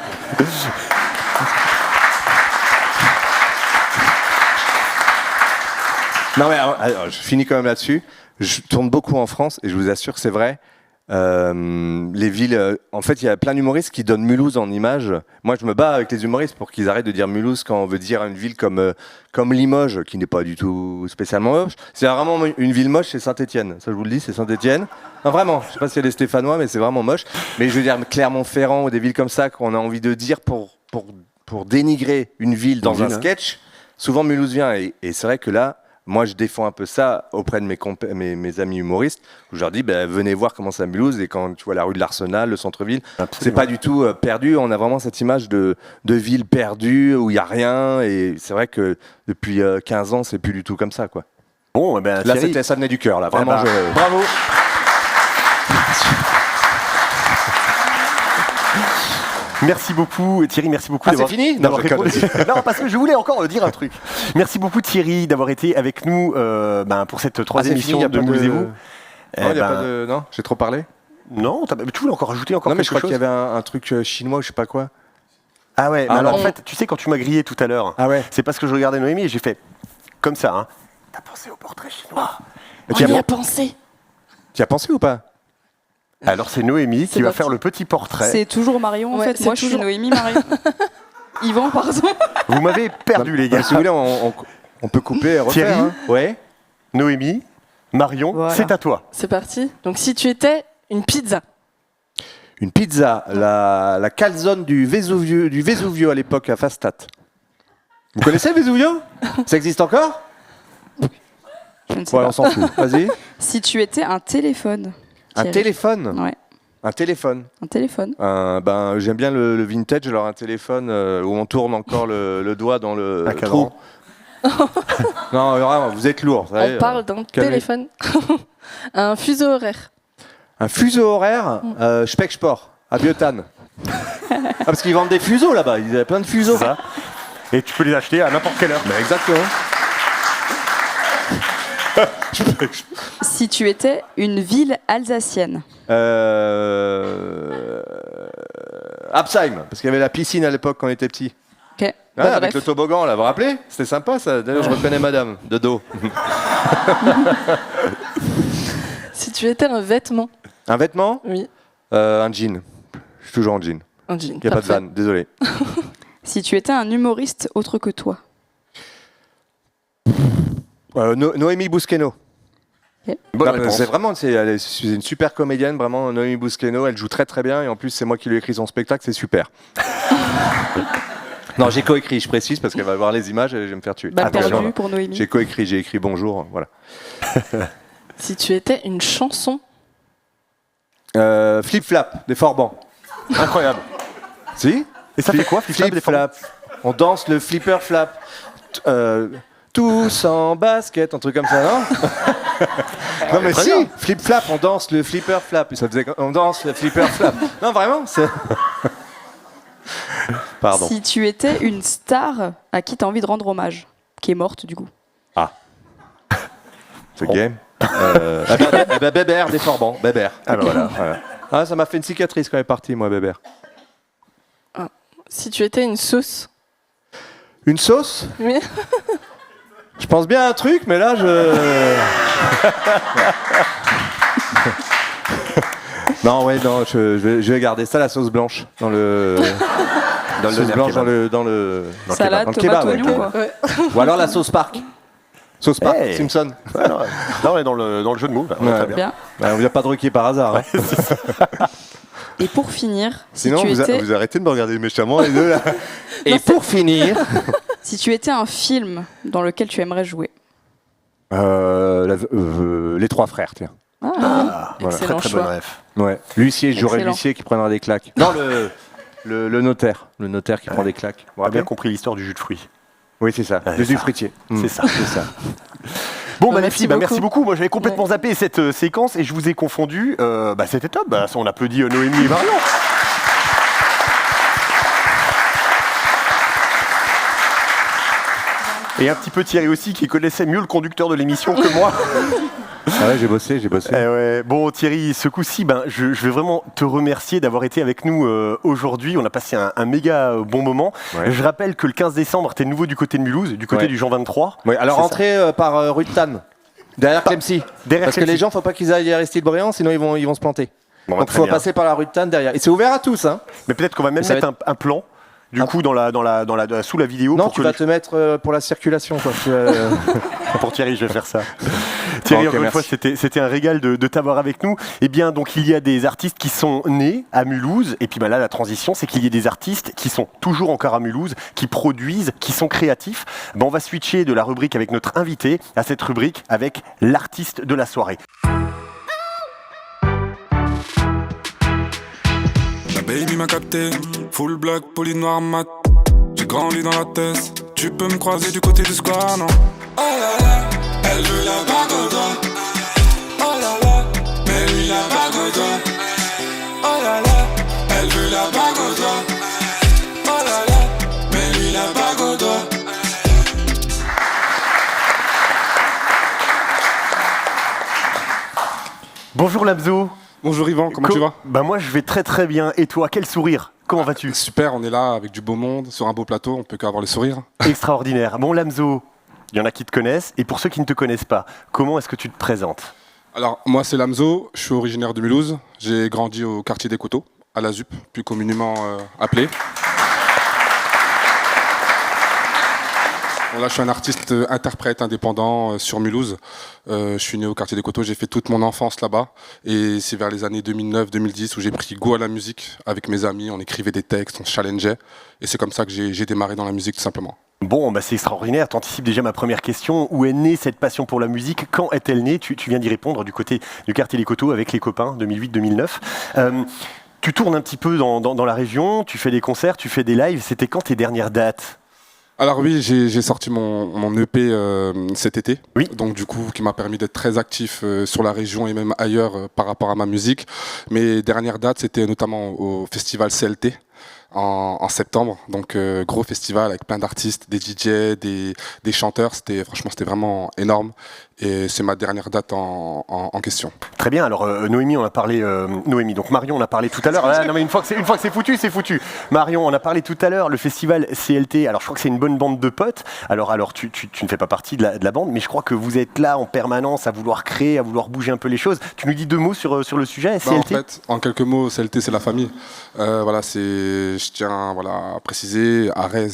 Non, mais alors, je finis quand même là-dessus. Je tourne beaucoup en France, et je vous assure que c'est vrai. Les villes, en fait, il y a plein d'humoristes qui donnent Mulhouse en image. Moi, je me bats avec les humoristes pour qu'ils arrêtent de dire Mulhouse quand on veut dire une ville comme Limoges, qui n'est pas du tout spécialement moche. C'est vraiment une ville moche, c'est Saint-Étienne. Ça, je vous le dis, c'est Saint-Étienne. Non, vraiment. Je sais pas s'il y a des Stéphanois, mais c'est vraiment moche. Mais je veux dire Clermont-Ferrand ou des villes comme ça qu'on a envie de dire pour dénigrer une ville dans un sketch. Souvent, Mulhouse vient, et c'est vrai que là. Moi, je défends un peu ça auprès de mes amis humoristes, où je leur dis, venez voir comment c'est à Mulhouse, et quand tu vois la rue de l'Arsenal, le centre-ville, c'est pas du tout perdu, on a vraiment cette image de ville perdue, où il n'y a rien, et c'est vrai que depuis 15 ans, c'est plus du tout comme ça, quoi. Bon, là, Thierry... ça venait du cœur, là, vraiment. Bravo. Merci beaucoup Thierry, merci beaucoup d'avoir... c'est fini d'avoir répondu. Non, parce que je voulais encore dire un truc. Merci beaucoup Thierry d'avoir été avec nous pour cette 3e émission de Mulhouse et vous. Non, j'ai trop parlé. Non, tu voulais encore rajouter quelque chose? Non, mais je crois qu'il y avait un truc chinois ou je sais pas quoi. Ah ouais, alors en fait, tu sais, quand tu m'as grillé tout à l'heure, c'est parce que je regardais Noémie et j'ai fait comme ça. Hein. T'as pensé au portrait chinois? On y a pensé. Tu y as pensé ou pas? Alors c'est Noémie qui va faire le petit portrait. C'est toujours Marion en fait. Moi je suis Noémie, Marion. Yvan, pardon. Vous m'avez perdu les gars. Si vous voulez, on peut couper et refaire. Thierry, ouais. Noémie, Marion, c'est à toi. C'est parti. Donc si tu étais une pizza. Une pizza, la calzone du Vesuvio à l'époque à Fastat. Vous connaissez le Vesuvio? Ça existe encore? Je ne sais pas. On s'en fout. Vas-y. Si tu étais un téléphone. Un téléphone? Ouais. Un téléphone. Un téléphone. J'aime bien le vintage, alors un téléphone où on tourne encore le doigt dans le trou. Non, vraiment, vous êtes lourd. On parle d'un téléphone. Un fuseau horaire. Un fuseau horaire Specksport, à Biotane. Parce qu'ils vendent des fuseaux là-bas, il y a plein de fuseaux. Ça. Et tu peux les acheter à n'importe quelle heure. Exactement. Si tu étais une ville alsacienne. Absheim, parce qu'il y avait la piscine à l'époque quand on était petit. Ok. Avec le toboggan, là, vous vous rappelez? C'était sympa ça. D'ailleurs, je reconnais madame, de dos. Si tu étais un vêtement. Un vêtement? Oui. Un jean. Je suis toujours en jean. Un jean. Il n'y a pas de vanne, désolé. Si tu étais un humoriste autre que toi. Noémie Busqueno. Okay. C'est vraiment, elle est une super comédienne, vraiment. Noémie Busqueno, elle joue très très bien, et en plus c'est moi qui lui ai écrit son spectacle, c'est super. Non, j'ai coécrit, je précise, parce qu'elle va voir les images et je vais me faire tuer. Perdu pour Noémie. J'ai coécrit, j'ai écrit bonjour, voilà. Si tu étais une chanson. Flip Flap, des Forbans. Incroyable. Si? Et ça fait quoi, Flip Flap? On danse le flipper flap. Tous en basket, un truc comme ça, non? Non mais si, flip flap, on danse le flipper flap. Ça faisait, on danse le flipper flap. Non vraiment, c'est... Pardon. Si tu étais une star à qui tu as envie de rendre hommage, qui est morte du coup. Ah. C'est game. Bébert des Forbans, Bébert. Ah, voilà. Ah, ça m'a fait une cicatrice quand elle est partie, moi, Bébert. Ah. Si tu étais une sauce. Une sauce? Oui. Je pense bien à un truc, mais là, Non, ouais, non, je vais garder ça, la sauce blanche dans le. Dans le sauce blanche dans le salade, kebab, tomate, oignon, quoi. Ouais. Ou alors la sauce Park. Sauce Park, Hey. Simpson. Ouais, non, on est dans le jeu de mots. On est très bien. Bien. Bah, on vient pas de Ruquier par hasard. Hein. Et pour finir, Sinon, si tu étais... vous arrêtez de me regarder méchamment les deux là. Et pour finir, si tu étais un film dans lequel tu aimerais jouer. les trois frères, tiens. Voilà. Excellent Très choix. bonne ref. Ouais. L'huissier, j'aurais Excellent. l'huissier qui prendra des claques. Non, le notaire. Le notaire qui prend des claques. Vous On a bien rappelez compris l'histoire du jus de fruits. Oui, c'est ça. Ouais, Le c'est du ça. fruitier. C'est ça. C'est ça. Bon, bah, les merci filles, beaucoup. merci beaucoup. Moi, j'avais complètement zappé cette séquence et je vous ai confondu. C'était top. On applaudit Noémie et Marion. Et un petit peu Thierry aussi, qui connaissait mieux le conducteur de l'émission que moi. Ah ouais, j'ai bossé. Ouais. Bon, Thierry, ce coup-ci, je vais vraiment te remercier d'avoir été avec nous aujourd'hui. On a passé un méga bon moment. Ouais. Je rappelle que le 15 décembre, tu es de nouveau du côté de Mulhouse, du côté du Jean 23. Oui, alors C'est entrez par rue de Tannes, derrière Clemcy. derrière Parce que Clemcy. les gens, faut pas qu'ils aillent à Aristide-Briand, sinon ils vont se planter. Bon, Donc très faut bien. passer par la rue de Tannes derrière. Et c'est ouvert à tous, hein. Mais peut-être qu'on va même Ça mettre va un plan. Du coup, sous la vidéo. Non, pour tu que vas les- te mettre pour la circulation, quoi. Pour Thierry, je vais faire ça. Thierry, Ok, encore une fois, merci. c'était un régal de t'avoir avec nous. Eh bien, donc, il y a des artistes qui sont nés à Mulhouse. Et puis là, la transition, c'est qu'il y ait des artistes qui sont toujours encore à Mulhouse, qui produisent, qui sont créatifs. On va switcher de la rubrique avec notre invité à cette rubrique avec l'artiste de la soirée. La baby m'a capté, full black, poli noir mat. J'ai grandi dans la tête, tu peux me croiser du côté du square, non. Oh là là, elle veut la bague au doigt. Oh là là, mais lui la bague au doigt. Oh là là, elle veut la bague au doigt. Oh là là, mais lui la bague au doigt. Bonjour Lamzo. Bonjour Yvan, comment tu vas? Moi, je vais très très bien. Et toi, quel sourire? Comment vas-tu? Super, on est là avec du beau monde, sur un beau plateau, on peut qu'avoir le sourire. Extraordinaire. Bon, Lamzo, il y en a qui te connaissent. Et pour ceux qui ne te connaissent pas, comment est-ce que tu te présentes? Alors, moi c'est Lamzo, je suis originaire de Mulhouse. J'ai grandi au quartier des Coteaux, à la ZUP, plus communément appelé. Bon, là, je suis un artiste interprète indépendant sur Mulhouse. Je suis né au quartier des Coteaux, j'ai fait toute mon enfance là-bas. Et c'est vers les années 2009-2010 où j'ai pris goût à la musique. Avec mes amis, on écrivait des textes, on se challengeait. Et c'est comme ça que j'ai démarré dans la musique, tout simplement. Bon, c'est extraordinaire. Tu anticipes déjà ma première question. Où est née cette passion pour la musique? Quand est-elle née? Tu viens d'y répondre du côté du quartier des Coteaux avec les copains, 2008-2009. Tu tournes un petit peu dans la région, tu fais des concerts, tu fais des lives. C'était quand tes dernières dates? Alors oui, j'ai sorti mon EP cet été, donc du coup qui m'a permis d'être très actif sur la région et même ailleurs par rapport à ma musique. Mes dernières dates, c'était notamment au festival CLT en septembre, donc gros festival avec plein d'artistes, des DJ, des chanteurs. Franchement, c'était vraiment énorme. Et c'est ma dernière date en question. Très bien, alors Noémie, on a parlé. Noémie, donc Marion, on a parlé tout à l'heure. Ah, non, mais une fois que c'est foutu, c'est foutu. Marion, on a parlé tout à l'heure, le festival CLT. Alors je crois que c'est une bonne bande de potes. Alors tu ne fais pas partie de la bande, mais je crois que vous êtes là en permanence à vouloir créer, à vouloir bouger un peu les choses. Tu nous dis deux mots sur le sujet, CLT? En fait, en quelques mots, CLT, c'est la famille. Je tiens à préciser, Arez,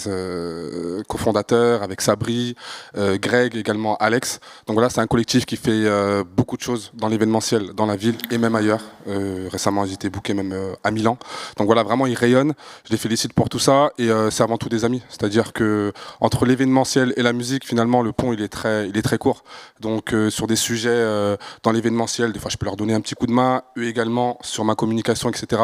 cofondateur, avec Sabri, Greg, également Alex. Donc voilà, c'est un collectif qui fait beaucoup de choses dans l'événementiel, dans la ville et même ailleurs. Récemment, ils étaient bookés même à Milan. Donc voilà, vraiment, ils rayonnent. Je les félicite pour tout ça. Et c'est avant tout des amis. C'est-à-dire que entre l'événementiel et la musique, finalement, le pont, il est très court. Donc sur des sujets dans l'événementiel, des fois, je peux leur donner un petit coup de main. Eux également, sur ma communication, etc.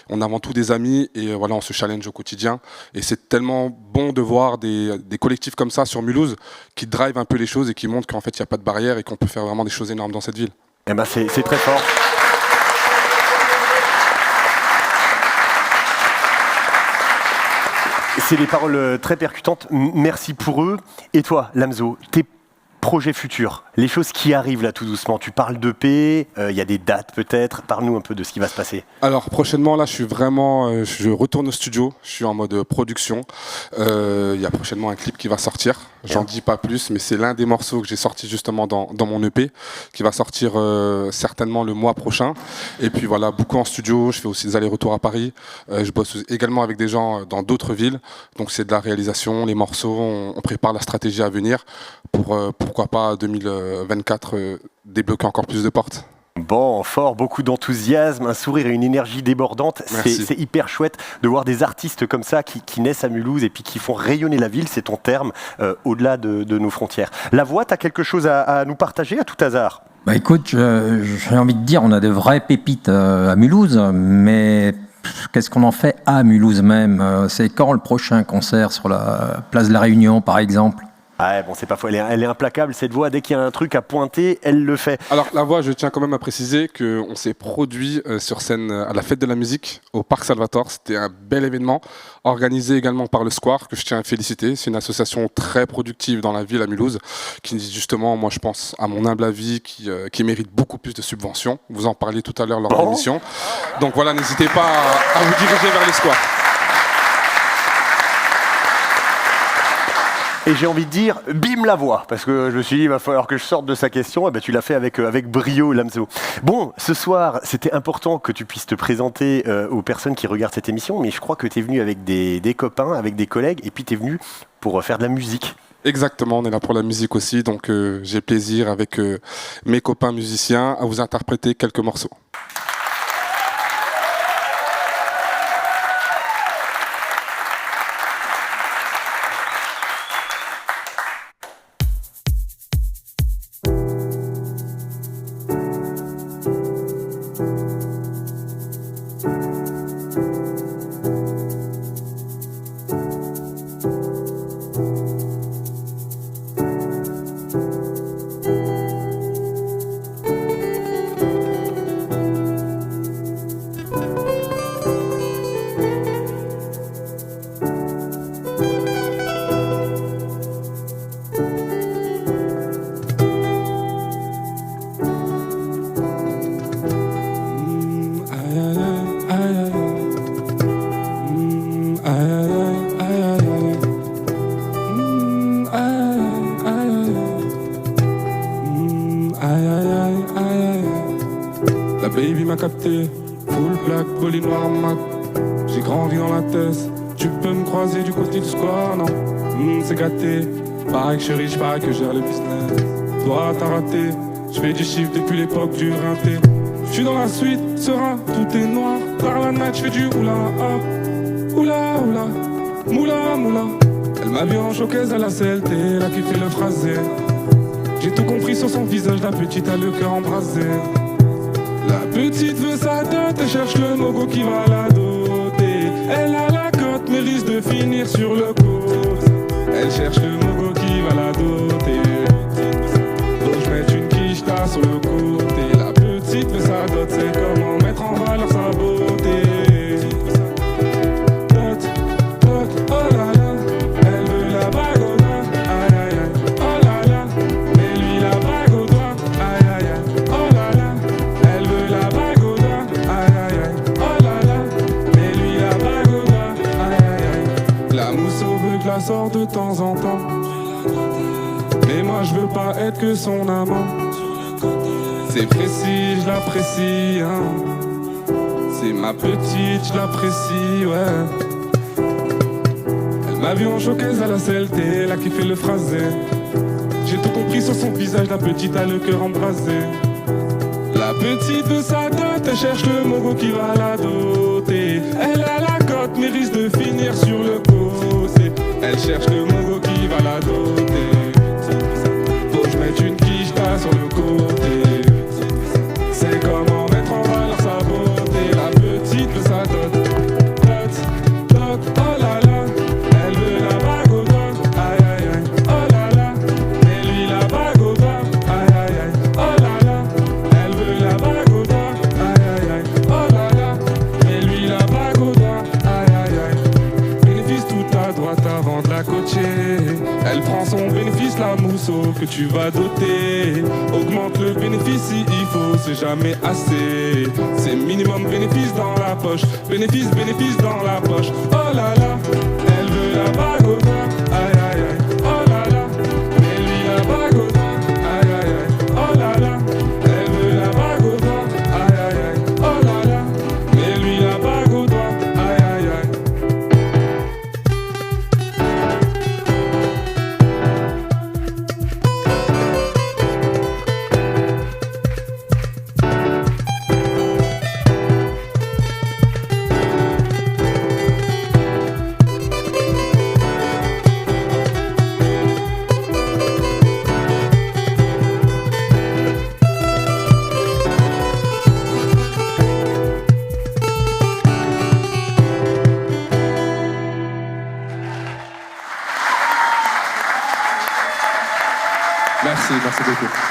On a avant tout des amis et voilà, on se challenge au quotidien. Et c'est tellement bon de voir des collectifs comme ça sur Mulhouse qui drive un peu les choses et qui montrent qu'en fait, il n'y a pas de barrière et qu'on peut faire vraiment des choses énormes dans cette ville. Eh ben c'est très fort. C'est des paroles très percutantes. Merci pour eux. Et toi, Lamzo, tes projets futurs, les choses qui arrivent là tout doucement. Tu parles d'EP, il y a des dates peut-être. Parle-nous un peu de ce qui va se passer. Alors prochainement, là, je retourne au studio. Je suis en mode production. Il y a prochainement un clip qui va sortir. J'en dis pas plus, mais c'est l'un des morceaux que j'ai sorti justement dans mon EP, qui va sortir certainement le mois prochain. Et puis voilà, beaucoup en studio, je fais aussi des allers-retours à Paris. Je bosse également avec des gens dans d'autres villes. Donc c'est de la réalisation, les morceaux, on prépare la stratégie à venir pour pourquoi pas 2024 débloquer encore plus de portes. Bon, fort, beaucoup d'enthousiasme, un sourire et une énergie débordante. C'est hyper chouette de voir des artistes comme ça qui naissent à Mulhouse et puis qui font rayonner la ville, c'est ton terme, au-delà de nos frontières. La voix, tu as quelque chose à nous partager à tout hasard? Bah écoute, j'ai envie de dire, on a de vraies pépites à Mulhouse, mais qu'est-ce qu'on en fait à Mulhouse même? C'est quand le prochain concert sur la place de la Réunion, par exemple? Ah ouais, bon, c'est pas faux, elle est implacable, cette voix, dès qu'il y a un truc à pointer, elle le fait. Alors la voix, je tiens quand même à préciser qu'on s'est produit sur scène à la Fête de la musique au Parc Salvatore. C'était un bel événement, organisé également par le Square, que je tiens à féliciter. C'est une association très productive dans la ville à Mulhouse, qui justement, moi je pense, à mon humble avis, qui mérite beaucoup plus de subventions. Vous en parliez tout à l'heure lors de l'émission. Donc voilà, n'hésitez pas à vous diriger vers le Square. Et j'ai envie de dire, bim la voix, parce que je me suis dit, il va falloir que je sorte de sa question, et ben tu l'as fait avec brio, Lamzo. Bon, ce soir, c'était important que tu puisses te présenter aux personnes qui regardent cette émission, mais je crois que tu es venu avec des copains, avec des collègues, et puis tu es venu pour faire de la musique. Exactement, on est là pour la musique aussi, donc j'ai plaisir avec mes copains musiciens à vous interpréter quelques morceaux. capté, full black, poli noir mat. J'ai grandi dans la thèse, tu peux me croiser du côté du square, non. C'est gâté, pareil que je suis riche, pareil que je gère le business. Toi t'as raté, je fais du chiffre depuis l'époque du rinté. Je suis dans la suite, serein, tout est noir. Par la night, je fais du oula hop, oula oula, moula moula. Elle m'a vu en showcase à la CLT, là qui fait le phrasé. J'ai tout compris sur son visage, la petite a le cœur embrasé. La petite veut sa dot et cherche le mogo qui va la doter. Elle a la cote mais risque de finir sur le côté. Elle cherche le mogo qui va la doter. Donc je mets une quicheta sur le côté. La petite veut sa dot, c'est comment mettre en valeur sa beauté. Dot, dot, oh là là. Elle veut la bague au doigt, aïe aïe aïe, oh là là. Mais lui la bague au doigt, aïe aïe aïe, oh là là. Elle veut la bague au doigt, aïe aïe aïe, oh là là. Mais lui la bague au doigt, aïe aïe aïe. La mousseau veut que je la sorte de temps en temps. Mais moi je veux pas être que son amant. C'est précis, je l'apprécie, hein. C'est ma petite, je l'apprécie, ouais. Elle m'a vu en showcase à la CLT, là qui fait le phrasé. J'ai tout compris sur son visage, la petite a le cœur embrasé. La petite veut sa dot, elle cherche le mogo qui va la doter. Elle a la cote, mais risque de finir sur le côté. Elle cherche le mogo qui va la doter. Faut que je mette une quicheta sur le côté. C'est comment mettre en valeur sa beauté. La petite veut sa dot. Dot, dot, oh là là. Elle veut la bague au doigt, aïe aïe aïe, oh là là. Mais lui la bague au doigt, aïe aïe aïe, oh là là. Elle veut la bague au doigt, aïe aïe aïe, oh là là. Mais lui la bague au doigt, aïe aïe aïe. Bénéfice tout à droite avant de la coacher. Elle prend son bénéfice, la mousseau que tu vas doter. Augmente le bénéfice si il faut, c'est jamais assez. C'est minimum bénéfice dans la poche. Bénéfice, bénéfice dans la poche. Oh là là, elle veut la bague au doigt. Aïe aïe aïe, oh là là. Merci beaucoup.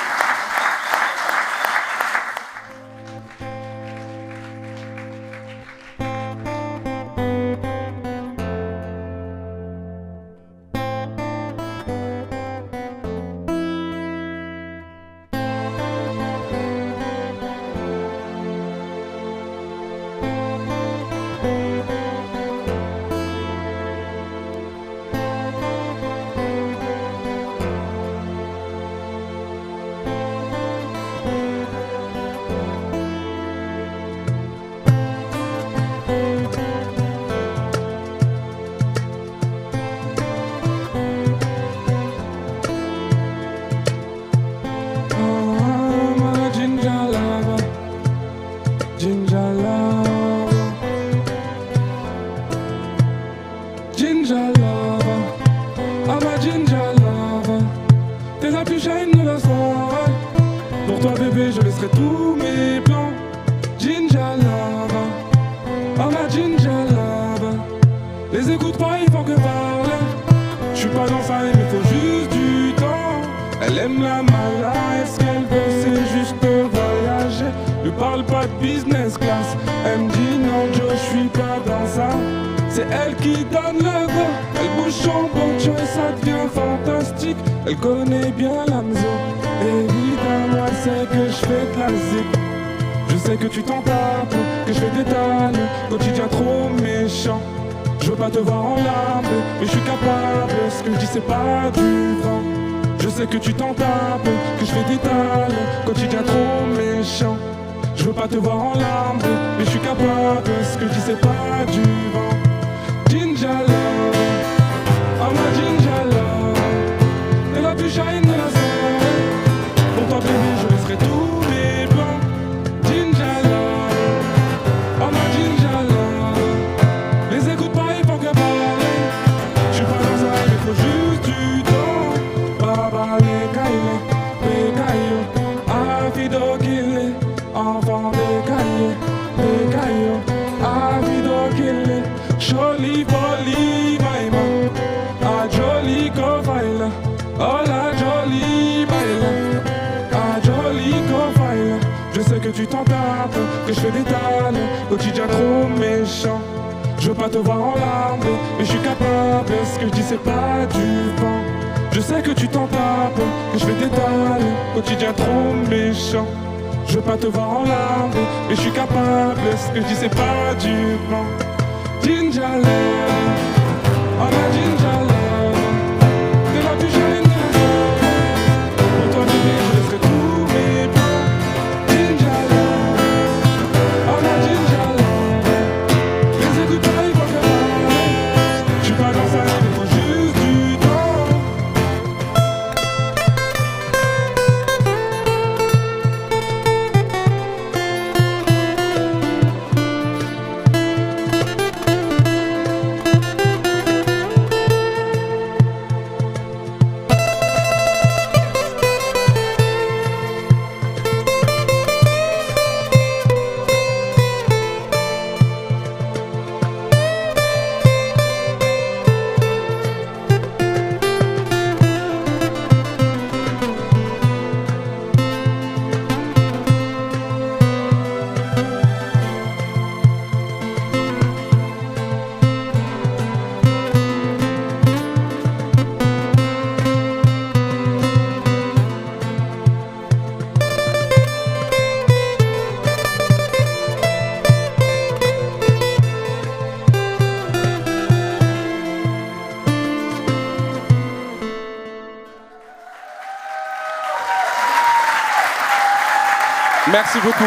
Merci beaucoup,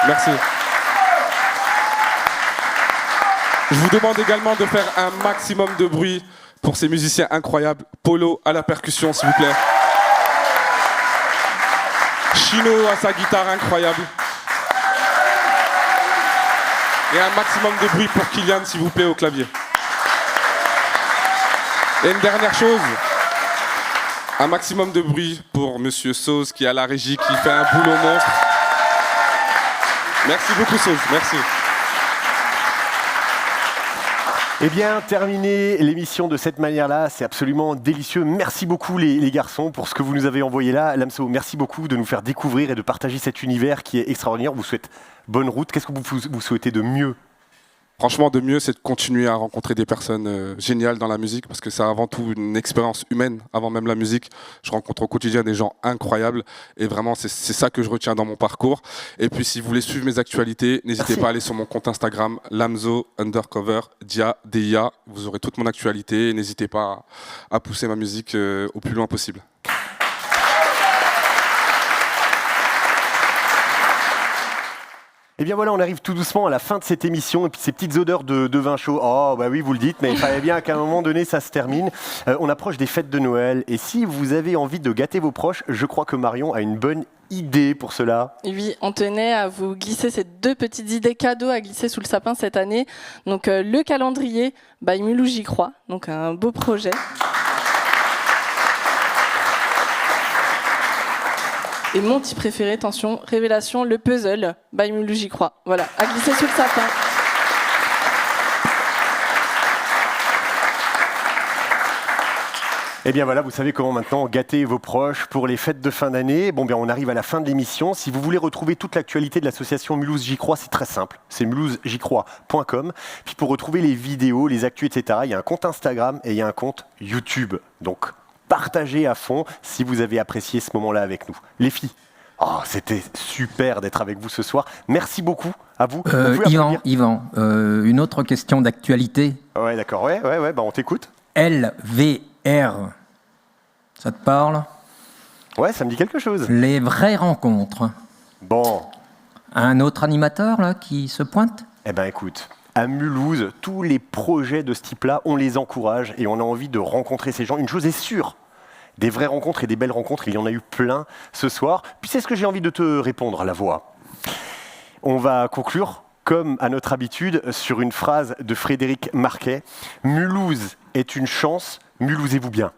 merci. Je vous demande également de faire un maximum de bruit pour ces musiciens incroyables. Polo à la percussion, s'il vous plaît. Chino à sa guitare incroyable. Et un maximum de bruit pour Kylian, s'il vous plaît, au clavier. Et une dernière chose, un maximum de bruit pour Monsieur Sauce qui est à la régie, qui fait un boulot monstre. Merci beaucoup Sauce, merci. Eh bien, terminer l'émission de cette manière-là, c'est absolument délicieux. Merci beaucoup les garçons pour ce que vous nous avez envoyé là. Lamso, merci beaucoup de nous faire découvrir et de partager cet univers qui est extraordinaire. On vous souhaite bonne route. Qu'est-ce que vous souhaitez de mieux ? Franchement, de mieux, c'est de continuer à rencontrer des personnes géniales dans la musique, parce que c'est avant tout une expérience humaine, avant même la musique. Je rencontre au quotidien des gens incroyables, et vraiment, c'est ça que je retiens dans mon parcours. Et puis, si vous voulez suivre mes actualités, n'hésitez pas à aller sur mon compte Instagram, lamzo_dia. Vous aurez toute mon actualité, et n'hésitez pas à pousser ma musique au plus loin possible. Eh bien voilà, on arrive tout doucement à la fin de cette émission et puis ces petites odeurs de vin chaud. Oh bah oui, vous le dites, mais il fallait bien qu'à un moment donné ça se termine. On approche des fêtes de Noël et si vous avez envie de gâter vos proches, je crois que Marion a une bonne idée pour cela. Et oui, on tenait à vous glisser ces 2 petites idées cadeaux à glisser sous le sapin cette année. Donc le calendrier by Mulhouse J'y crois, donc un beau projet. Et mon petit préféré, attention, révélation, le puzzle by Mulhouse J'y crois. Voilà, à glisser sous le sapin. Eh bien voilà, vous savez comment maintenant gâter vos proches pour les fêtes de fin d'année. Bon bien, on arrive à la fin de l'émission. Si vous voulez retrouver toute l'actualité de l'association Mulhouse J'y crois, c'est très simple. C'est mulhousej'ycrois.com. Puis pour retrouver les vidéos, les actus, etc., il y a un compte Instagram et il y a un compte YouTube. Donc partagez à fond si vous avez apprécié ce moment-là avec nous. Les filles, c'était super d'être avec vous ce soir. Merci beaucoup à vous. Yvan, une autre question d'actualité. Ouais, d'accord. Ouais, on t'écoute. LVR, ça te parle ? Ouais, ça me dit quelque chose. Les vraies rencontres. Bon. Un autre animateur là qui se pointe ? Eh ben écoute, à Mulhouse, tous les projets de ce type-là, on les encourage et on a envie de rencontrer ces gens. Une chose est sûre, des vraies rencontres et des belles rencontres, il y en a eu plein ce soir. Puis c'est ce que j'ai envie de te répondre, la voix. On va conclure, comme à notre habitude, sur une phrase de Frédéric Marquet. Mulhouse est une chance, mulhousez-vous bien.